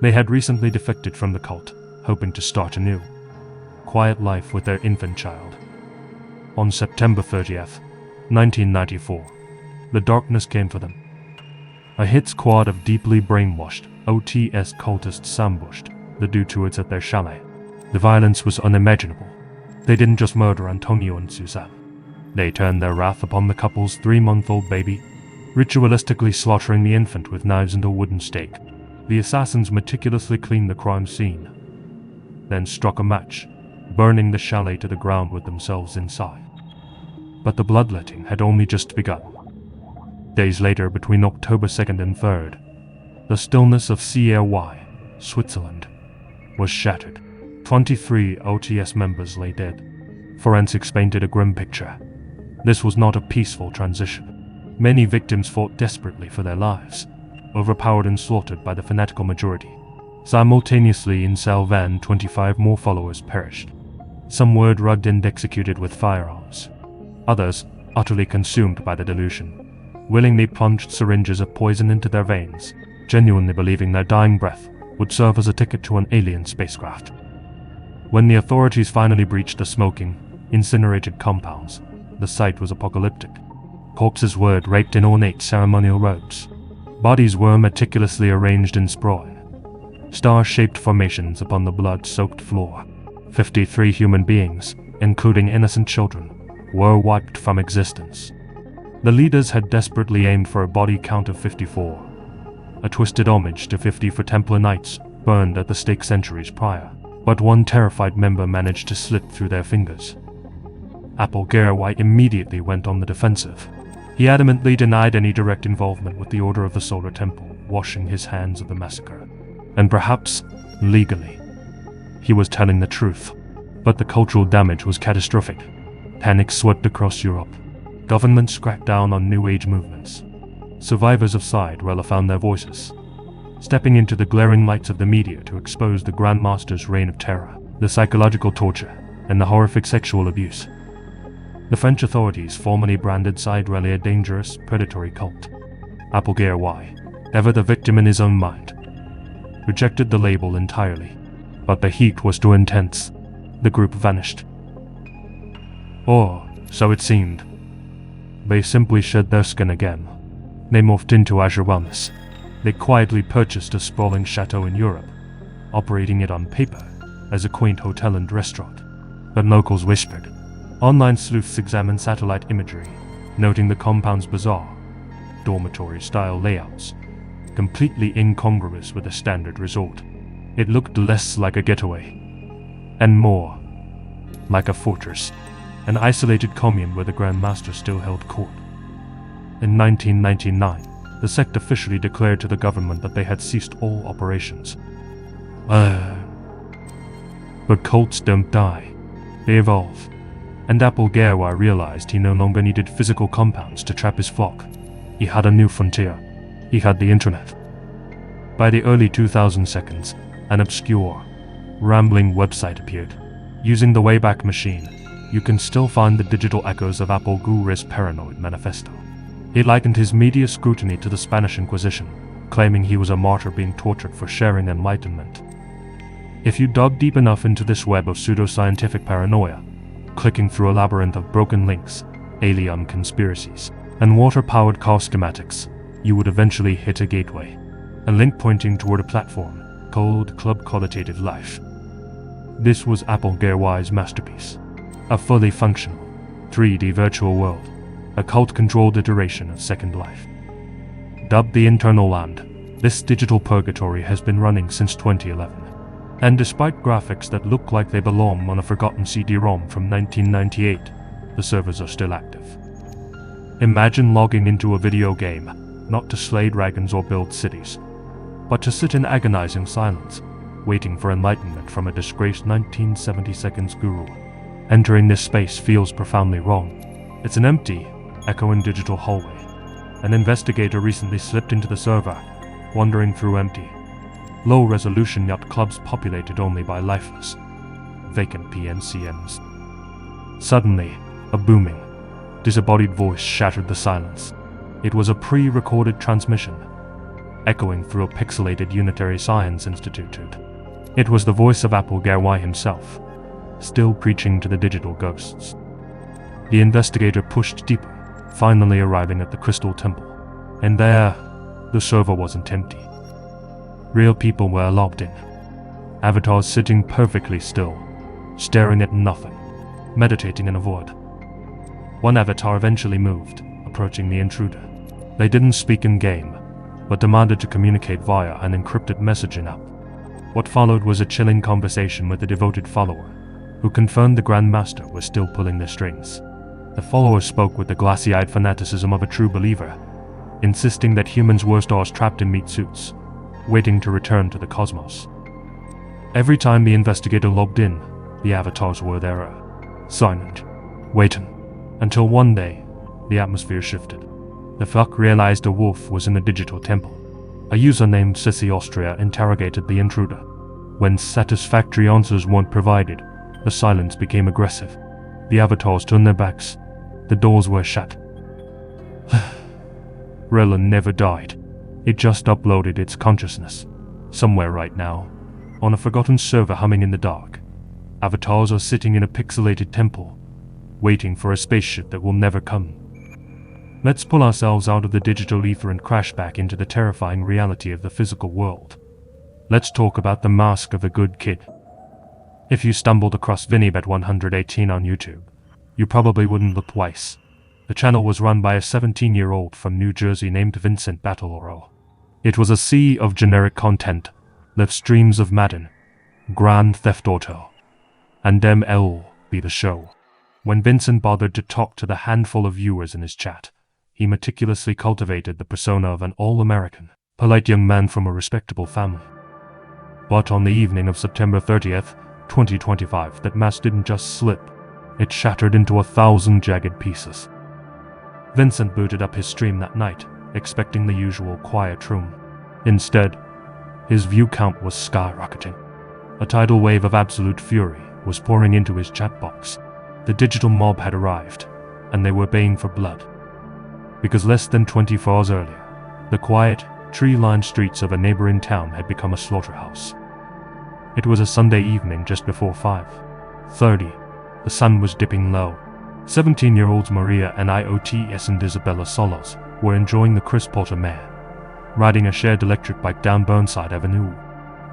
They had recently defected from the cult, hoping to start anew, quiet life with their infant child. On September 30th, 1994, the darkness came for them. A hit squad of deeply brainwashed OTS cultists ambushed the Detroits at their chalet. The violence was unimaginable. They didn't just murder Antonio and Suzanne. They turned their wrath upon the couple's 3-month-old baby, ritualistically slaughtering the infant with knives and a wooden stake. The assassins meticulously cleaned the crime scene, then struck a match, burning the chalet to the ground with themselves inside. But the bloodletting had only just begun. Days later, between October 2nd and 3rd, the stillness of CRY, Switzerland, was shattered. 23 OTS members lay dead. Forensics painted a grim picture. This was not a peaceful transition. Many victims fought desperately for their lives, overpowered and slaughtered by the fanatical majority. Simultaneously in Salvan, 25 more followers perished. Some were drugged and executed with firearms. Others, utterly consumed by the delusion, willingly plunged syringes of poison into their veins, genuinely believing their dying breath would serve as a ticket to an alien spacecraft. When the authorities finally breached the smoking, incinerated compounds, the sight was apocalyptic. Corpses were draped in ornate ceremonial robes. Bodies were meticulously arranged in sprawling, star-shaped formations upon the blood-soaked floor. 53 human beings, including innocent children, were wiped from existence. The leaders had desperately aimed for a body count of 54, a twisted homage to 50 for Templar Knights burned at the stake centuries prior. But one terrified member managed to slip through their fingers. Masquerade immediately went on the defensive. He adamantly denied any direct involvement with the Order of the Solar Temple, washing his hands of the massacre. And perhaps, legally, he was telling the truth. But the cultural damage was catastrophic. Panic swept across Europe. Governments cracked down on New Age movements. Survivors of Cinderella found their voices, stepping into the glaring lights of the media to expose the Grand Master's reign of terror. the psychological torture, and the horrific sexual abuse. The French authorities formally branded Side-Relay a dangerous, predatory cult. Applegarwhy, ever the victim in his own mind, rejected the label entirely, but the heat was too intense. The group vanished. Or so it seemed. They simply shed their skin again. They morphed into Azure Wellness. They quietly purchased a sprawling chateau in Europe, operating it on paper as a quaint hotel and restaurant. But locals whispered. Online sleuths examined satellite imagery, noting the compound's bizarre, dormitory-style layouts, completely incongruous with a standard resort. It looked less like a getaway, and more like a fortress, an isolated commune where the Grand Master still held court. In 1999, the sect officially declared to the government that they had ceased all operations. But cults don't die, they evolve, and Applegarwhy realized he no longer needed physical compounds to trap his flock. He had a new frontier. He had the internet. By the early 2000s, an obscure, rambling website appeared. Using the Wayback Machine, you can still find the digital echoes of Applegarwy's paranoid manifesto. He likened his media scrutiny to the Spanish Inquisition, claiming he was a martyr being tortured for sharing enlightenment. If you dug deep enough into this web of pseudoscientific paranoia, clicking through a labyrinth of broken links, alien conspiracies, and water-powered car schematics, you would eventually hit a gateway, a link pointing toward a platform called Club Qualitative Life. This was Applegarwy's masterpiece, a fully functional, 3D virtual world, a cult-controlled iteration of Second Life. Dubbed the Internal Land, this digital purgatory has been running since 2011. And despite graphics that look like they belong on a forgotten CD-ROM from 1998, the servers are still active. Imagine logging into a video game, not to slay dragons or build cities, but to sit in agonizing silence, waiting for enlightenment from a disgraced 1970s guru. Entering this space feels profoundly wrong. It's an empty, echoing digital hallway. An investigator recently slipped into the server, wandering through empty, low-resolution yacht clubs populated only by lifeless, vacant PNCMs. Suddenly, a booming, disembodied voice shattered the silence. It was a pre-recorded transmission, echoing through a pixelated Unitary Science Institute. It was the voice of Applegarwhy himself, still preaching to the digital ghosts. The investigator pushed deeper, finally arriving at the Crystal Temple. And there, the server wasn't empty. Real people were logged in. Avatars sitting perfectly still, staring at nothing, meditating in a void. One avatar eventually moved, approaching the intruder. They didn't speak in-game, but demanded to communicate via an encrypted messaging app. What followed was a chilling conversation with a devoted follower, who confirmed the Grand Master was still pulling the strings. The follower spoke with the glassy-eyed fanaticism of a true believer, insisting that humans were stars trapped in meat suits, waiting to return to the cosmos. Every time the investigator logged in, the avatars were there, silent, waiting, until one day, the atmosphere shifted. The flock realized a wolf was in the digital temple. A user named Sissy Austria interrogated the intruder. When satisfactory answers weren't provided, the silence became aggressive. The avatars turned their backs. The doors were shut. Relon never died. It just uploaded its consciousness. Somewhere right now, on a forgotten server humming in the dark, avatars are sitting in a pixelated temple, waiting for a spaceship that will never come. Let's pull ourselves out of the digital ether and crash back into the terrifying reality of the physical world. Let's talk about the mask of a good kid. If you stumbled across Vinibet118 on YouTube, you probably wouldn't look twice. The channel was run by a 17-year-old from New Jersey named Vincent Battlero. It was a sea of generic content, live streams of Madden, Grand Theft Auto, and MLB The Show. When Vincent bothered to talk to the handful of viewers in his chat, he meticulously cultivated the persona of an all-American, polite young man from a respectable family. But on the evening of September 30th, 2025, that mask didn't just slip, it shattered into 1,000 jagged pieces. Vincent booted up his stream that night, expecting the usual quiet room. Instead, his view count was skyrocketing. A tidal wave of absolute fury was pouring into his chat box. The digital mob had arrived, and they were baying for blood. Because less than 24 hours earlier, the quiet, tree-lined streets of a neighboring town had become a slaughterhouse. It was a Sunday evening just before 5:30. The sun was dipping low. 17-year-olds Maria and IOTS and Isabella Solos were enjoying the crisp autumn air, riding a shared electric bike down Burnside Avenue.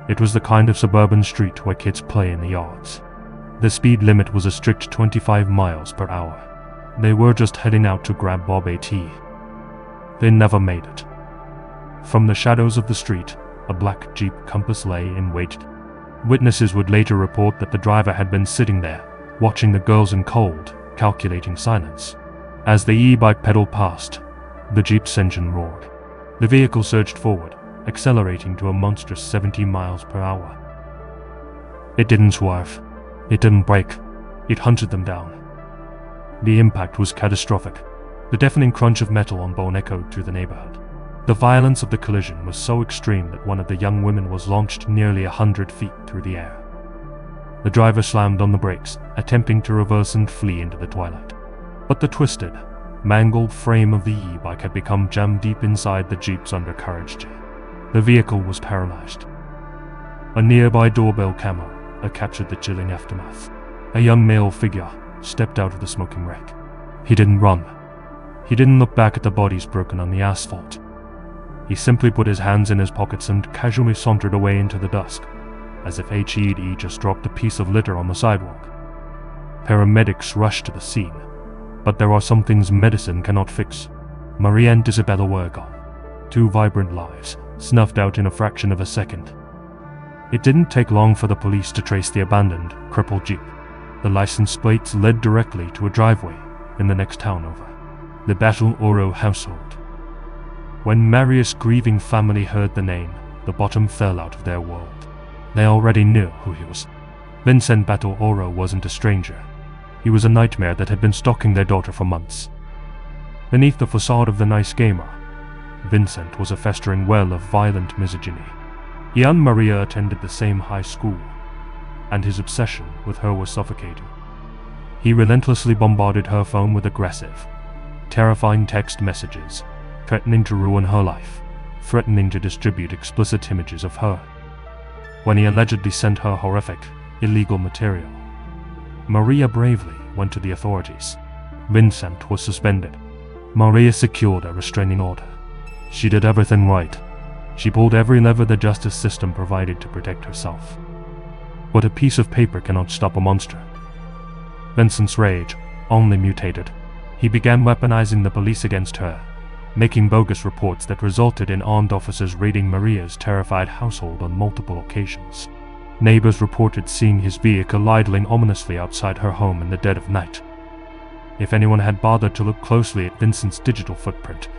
It was the kind of suburban street where kids play in the yards. The speed limit was a strict 25 miles per hour. They were just heading out to grab Bob AT. They never made it. From the shadows of the street, a black Jeep Compass lay in wait. Witnesses would later report that the driver had been sitting there, watching the girls in cold, calculating silence. As the e-bike pedaled past, the Jeep's engine roared. The vehicle surged forward, accelerating to a monstrous 70 miles per hour. It didn't swerve. It didn't brake. It hunted them down. The impact was catastrophic. The deafening crunch of metal on bone echoed through the neighborhood. The violence of the collision was so extreme that one of the young women was launched nearly 100 feet through the air. The driver slammed on the brakes, attempting to reverse and flee into the twilight. But the twisted, mangled frame of the e-bike had become jammed deep inside the Jeep's undercarriage. The vehicle was paralyzed. A nearby doorbell camera captured the chilling aftermath. A young male figure stepped out of the smoking wreck. He didn't run. He didn't look back at the bodies broken on the asphalt. He simply put his hands in his pockets and casually sauntered away into the dusk, as if HED just dropped a piece of litter on the sidewalk. Paramedics rushed to the scene, but there are some things medicine cannot fix. Maria and Isabella were gone. 2 vibrant lives, snuffed out in a fraction of a second. It didn't take long for the police to trace the abandoned, crippled Jeep. The license plates led directly to a driveway in the next town over, the Battle Oro household. When Marius' grieving family heard the name, the bottom fell out of their world. They already knew who he was. Vincent Battle Oro wasn't a stranger. He was a nightmare that had been stalking their daughter for months. Beneath the facade of the nice gamer, Vincent was a festering well of violent misogyny. He and Maria attended the same high school, and his obsession with her was suffocating. He relentlessly bombarded her phone with aggressive, terrifying text messages, threatening to ruin her life, threatening to distribute explicit images of her. When he allegedly sent her horrific, illegal material, Maria bravely went to the authorities. Vincent was suspended. Maria secured a restraining order. She did everything right. She pulled every lever the justice system provided to protect herself. But a piece of paper cannot stop a monster. Vincent's rage only mutated. He began weaponizing the police against her, making bogus reports that resulted in armed officers raiding Maria's terrified household on multiple occasions. Neighbors reported seeing his vehicle idling ominously outside her home in the dead of night. If anyone had bothered to look closely at Vincent's digital footprint,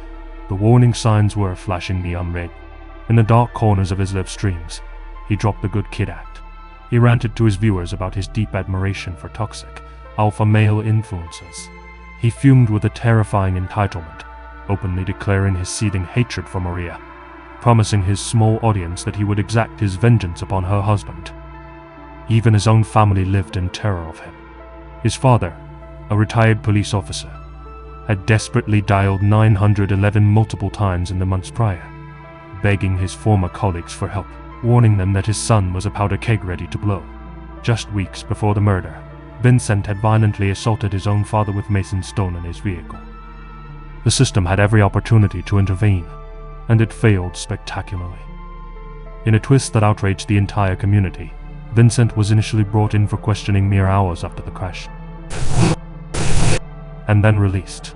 the warning signs were flashing neon red. In the dark corners of his live streams, he dropped the good kid act. He ranted to his viewers about his deep admiration for toxic, alpha male influences. He fumed with a terrifying entitlement, openly declaring his seething hatred for Maria, promising his small audience that he would exact his vengeance upon her husband. Even his own family lived in terror of him. His father, a retired police officer, had desperately dialed 911 multiple times in the months prior, begging his former colleagues for help, warning them that his son was a powder keg ready to blow. Just weeks before the murder, Vincent had violently assaulted his own father with mason stone in his vehicle. The system had every opportunity to intervene, and it failed spectacularly. In a twist that outraged the entire community, Vincent was initially brought in for questioning mere hours after the crash, and then released.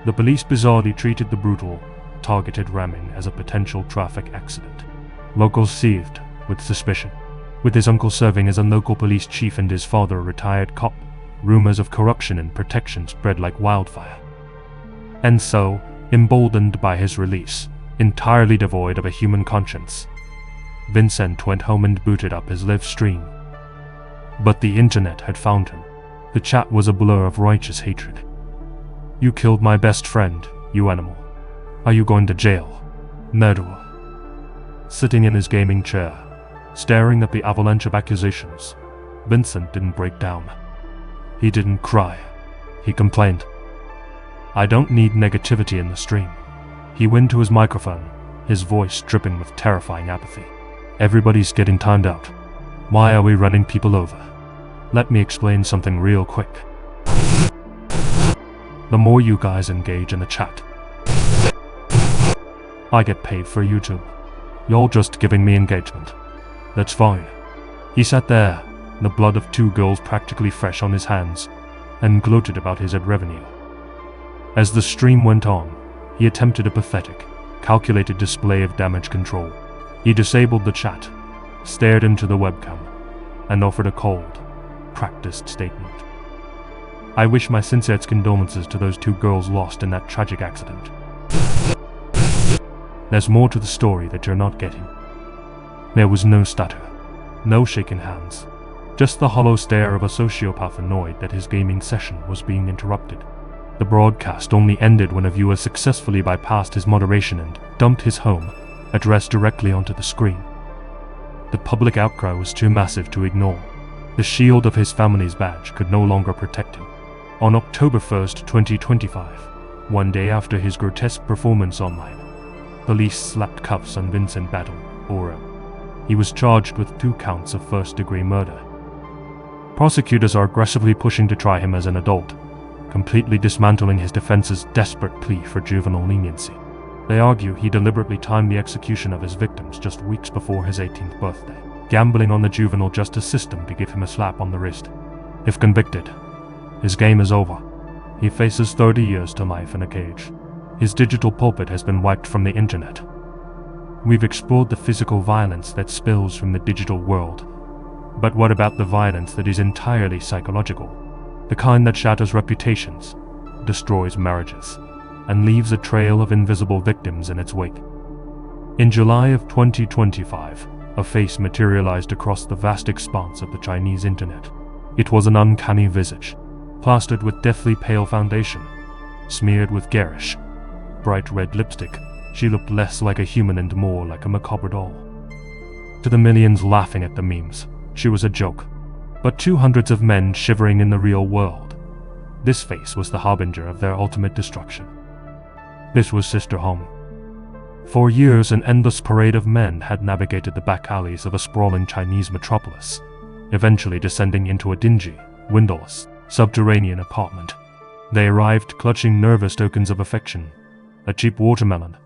The police bizarrely treated the brutal, targeted ramming as a potential traffic accident. Locals seethed with suspicion. With his uncle serving as a local police chief and his father a retired cop, rumors of corruption and protection spread like wildfire. And so, emboldened by his release, entirely devoid of a human conscience, Vincent went home and booted up his live stream. But the internet had found him. The chat was a blur of righteous hatred. "You killed my best friend, you animal. Are you going to jail? Murderer." Sitting in his gaming chair, Staring at the avalanche of accusations, Vincent didn't break down. He didn't cry. He complained. "I don't need negativity in the stream." He went to his microphone, his voice dripping with terrifying apathy. "Everybody's getting timed out. Why are we running people over? Let me explain something real quick. The more you guys engage in the chat, I get paid for YouTube. You're just giving me engagement. That's fine." He sat there, the blood of 2 girls practically fresh on his hands, and gloated about his ad revenue. As the stream went on, he attempted a pathetic, calculated display of damage control. He disabled the chat, stared into the webcam, and offered a cold, practiced statement. "I wish my sincerest condolences to those 2 girls lost in that tragic accident. There's more to the story that you're not getting." There was no stutter, no shaking hands, just the hollow stare of a sociopath annoyed that his gaming session was being interrupted. The broadcast only ended when a viewer successfully bypassed his moderation and dumped his home address directly onto the screen. The public outcry was too massive to ignore. The shield of his family's badge could no longer protect him. On October 1st, 2025, one day after his grotesque performance online, police slapped cuffs on Vincent Battle, Oro. He was charged with 2 counts of first-degree murder. Prosecutors are aggressively pushing to try him as an adult, completely dismantling his defense's desperate plea for juvenile leniency. They argue he deliberately timed the execution of his victims just weeks before his 18th birthday, gambling on the juvenile justice system to give him a slap on the wrist. If convicted, his game is over. He faces 30 years to life in a cage. His digital pulpit has been wiped from the internet. We've explored the physical violence that spills from the digital world. But what about the violence that is entirely psychological? The kind that shatters reputations, destroys marriages, and leaves a trail of invisible victims in its wake. In July of 2025, a face materialized across the vast expanse of the Chinese internet. It was an uncanny visage, plastered with deathly pale foundation, smeared with garish, bright red lipstick. She looked less like a human and more like a macabre doll. To the millions laughing at the memes, she was a joke. But to hundreds of men shivering in the real world, this face was the harbinger of their ultimate destruction. This was Sister Hong. For years, an endless parade of men had navigated the back alleys of a sprawling Chinese metropolis, eventually descending into a dingy, windowless, subterranean apartment. They arrived clutching nervous tokens of affection: a cheap watermelon,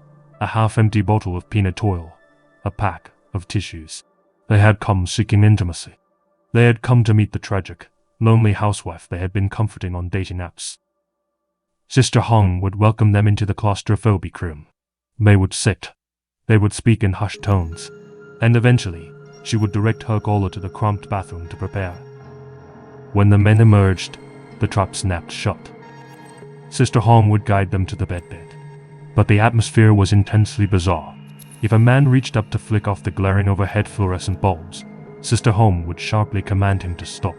a half-empty bottle of peanut oil, a pack of tissues. They had come seeking intimacy. They had come to meet the tragic, lonely housewife they had been comforting on dating apps. Sister Hong would welcome them into the claustrophobic room. They would sit. They would speak in hushed tones. And eventually, she would direct her caller to the cramped bathroom to prepare. When the men emerged, the trap snapped shut. Sister Hong would guide them to the bed. But the atmosphere was intensely bizarre. If a man reached up to flick off the glaring overhead fluorescent bulbs, Sister Hong would sharply command him to stop.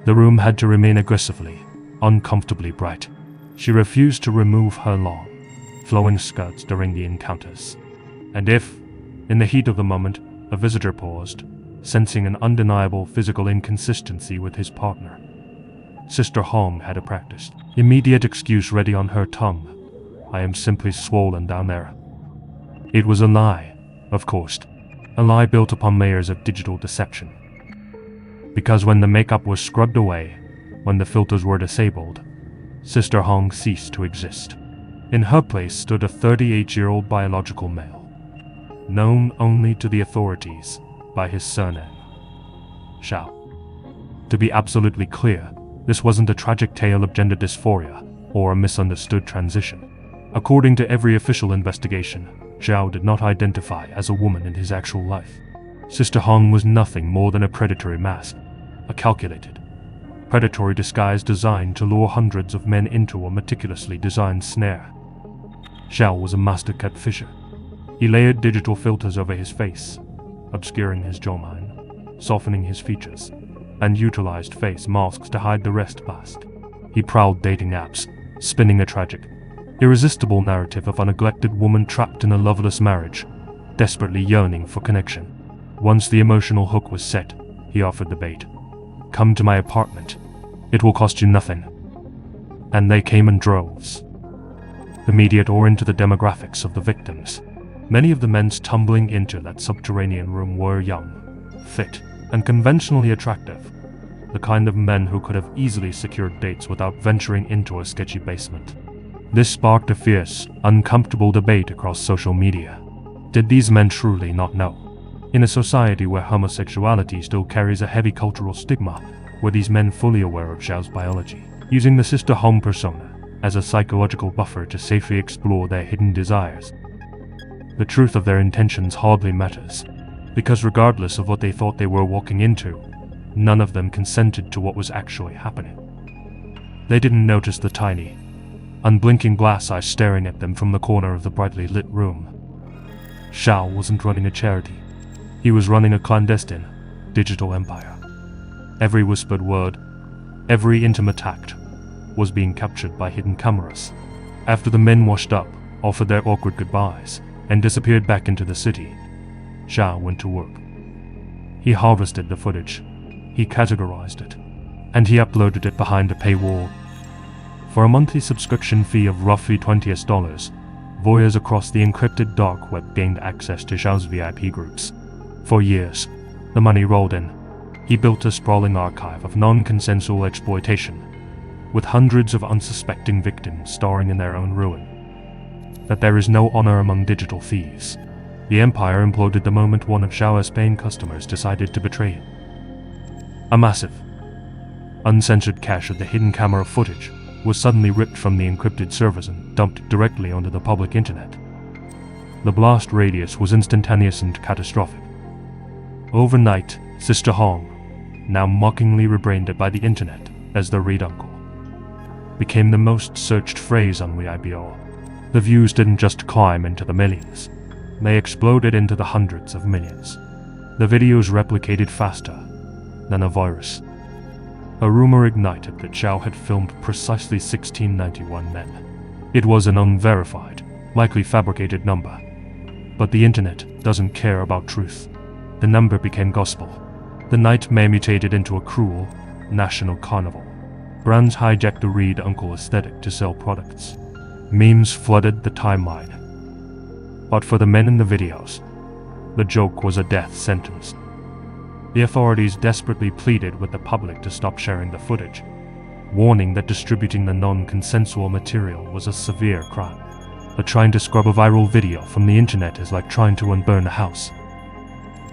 The room had to remain aggressively, uncomfortably bright. She refused to remove her long, flowing skirts during the encounters. And if, in the heat of the moment, a visitor paused, sensing an undeniable physical inconsistency with his partner, Sister Hong had a practiced, immediate excuse ready on her tongue: "I am simply swollen down there." It was a lie, of course, a lie built upon layers of digital deception. Because when the makeup was scrubbed away, when the filters were disabled, Sister Hong ceased to exist. In her place stood a 38-year-old biological male, known only to the authorities by his surname, Xiao. To be absolutely clear, this wasn't a tragic tale of gender dysphoria or a misunderstood transition. According to every official investigation, Xiao did not identify as a woman in his actual life. Sister Hong was nothing more than a predatory mask, a calculated, predatory disguise designed to lure hundreds of men into a meticulously designed snare. Xiao was a master catfisher. He layered digital filters over his face, obscuring his jawline, softening his features, and utilized face masks to hide the rest mask. He prowled dating apps, spinning a tragic, irresistible narrative of a neglected woman trapped in a loveless marriage, desperately yearning for connection. Once the emotional hook was set, he offered the bait. "Come to my apartment. It will cost you nothing." And they came in droves. The media tore into the demographics of the victims. Many of the men tumbling into that subterranean room were young, fit, and conventionally attractive. The kind of men who could have easily secured dates without venturing into a sketchy basement. This sparked a fierce, uncomfortable debate across social media. Did these men truly not know? In a society where homosexuality still carries a heavy cultural stigma, were these men fully aware of Zhao's biology, using the Sister Hong persona as a psychological buffer to safely explore their hidden desires? The truth of their intentions hardly matters, because regardless of what they thought they were walking into, none of them consented to what was actually happening. They didn't notice the tiny, unblinking glass eyes staring at them from the corner of the brightly lit room. Zhao wasn't running a charity. He was running a clandestine, digital empire. Every whispered word, every intimate act, was being captured by hidden cameras. After the men washed up, offered their awkward goodbyes, and disappeared back into the city, Zhao went to work. He harvested the footage, he categorized it, and he uploaded it behind a paywall. For a monthly subscription fee of roughly $20, voyeurs across the encrypted dark web gained access to Zhao's VIP groups. For years, the money rolled in. He built a sprawling archive of non-consensual exploitation, with hundreds of unsuspecting victims starring in their own ruin. That there is no honor among digital thieves. The empire imploded the moment one of Zhao's paying customers decided to betray him. A massive, uncensored cache of the hidden camera footage was suddenly ripped from the encrypted servers and dumped directly onto the public internet. The blast radius was instantaneous and catastrophic. Overnight, Sister Hong, now mockingly rebranded by the internet as the Reed Uncle, became the most searched phrase on Weibo. The views didn't just climb into the millions, they exploded into the hundreds of millions. The videos replicated faster than a virus. A rumor ignited that Zhao had filmed precisely 1691 men. It was an unverified, likely fabricated number. But the internet doesn't care about truth. The number became gospel. The nightmare mutated into a cruel, national carnival. Brands hijacked the Reed Uncle aesthetic to sell products. Memes flooded the timeline. But for the men in the videos, the joke was a death sentence. The authorities desperately pleaded with the public to stop sharing the footage, warning that distributing the non-consensual material was a severe crime. But trying to scrub a viral video from the internet is like trying to unburn a house.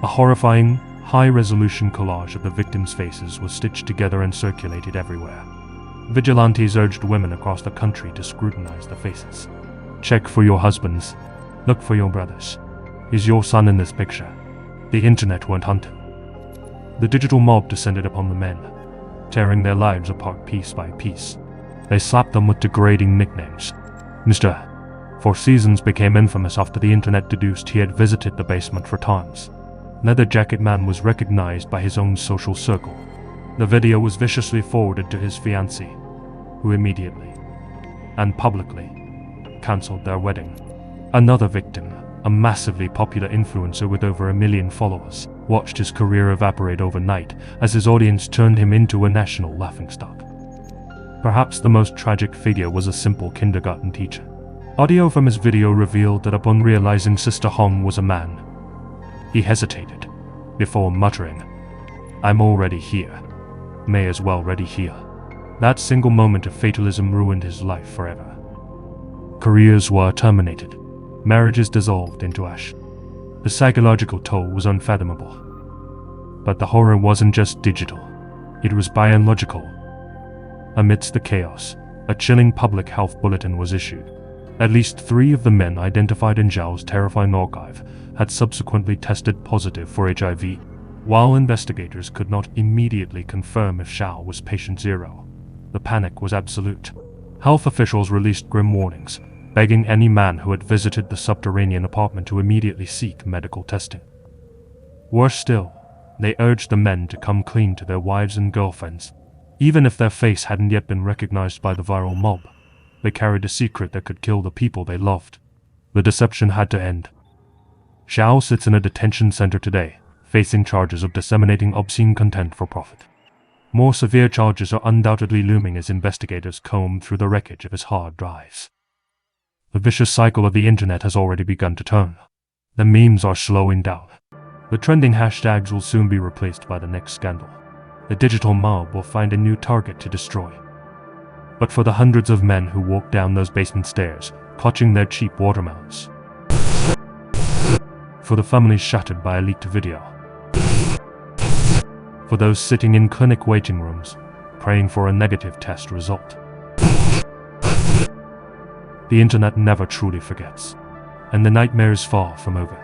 A horrifying, high-resolution collage of the victims' faces was stitched together and circulated everywhere. Vigilantes urged women across the country to scrutinize the faces. Check for your husbands. Look for your brothers. Is your son in this picture? The internet went hunting. The digital mob descended upon the men, tearing their lives apart piece by piece. They slapped them with degrading nicknames. Mr. Four Seasons became infamous after the internet deduced he had visited the basement for times. Leather Jacket Man was recognized by his own social circle. The video was viciously forwarded to his fiancée, who immediately and publicly cancelled their wedding. Another victim, a massively popular influencer with over 1 million followers, watched his career evaporate overnight as his audience turned him into a national laughingstock. Perhaps the most tragic figure was a simple kindergarten teacher. Audio from his video revealed that upon realizing Sister Hong was a man, he hesitated before muttering, "I'm already here. May as well ready here." That single moment of fatalism ruined his life forever. Careers were terminated. Marriages dissolved into ash. The psychological toll was unfathomable. But the horror wasn't just digital. It was biological. Amidst the chaos, a chilling public health bulletin was issued. At least 3 of the men identified in Zhao's terrifying archive had subsequently tested positive for HIV. While investigators could not immediately confirm if Zhao was patient 0, the panic was absolute. Health officials released grim warnings, begging any man who had visited the subterranean apartment to immediately seek medical testing. Worse still, they urged the men to come clean to their wives and girlfriends. Even if their face hadn't yet been recognized by the viral mob, they carried a secret that could kill the people they loved. The deception had to end. Zhao sits in a detention center today, facing charges of disseminating obscene content for profit. More severe charges are undoubtedly looming as investigators comb through the wreckage of his hard drives. The vicious cycle of the internet has already begun to turn. The memes are slowing down. The trending hashtags will soon be replaced by the next scandal. The digital mob will find a new target to destroy. But for the hundreds of men who walk down those basement stairs, clutching their cheap watermelons. For the families shattered by a leaked video. For those sitting in clinic waiting rooms, praying for a negative test result. The internet never truly forgets, and the nightmare is far from over.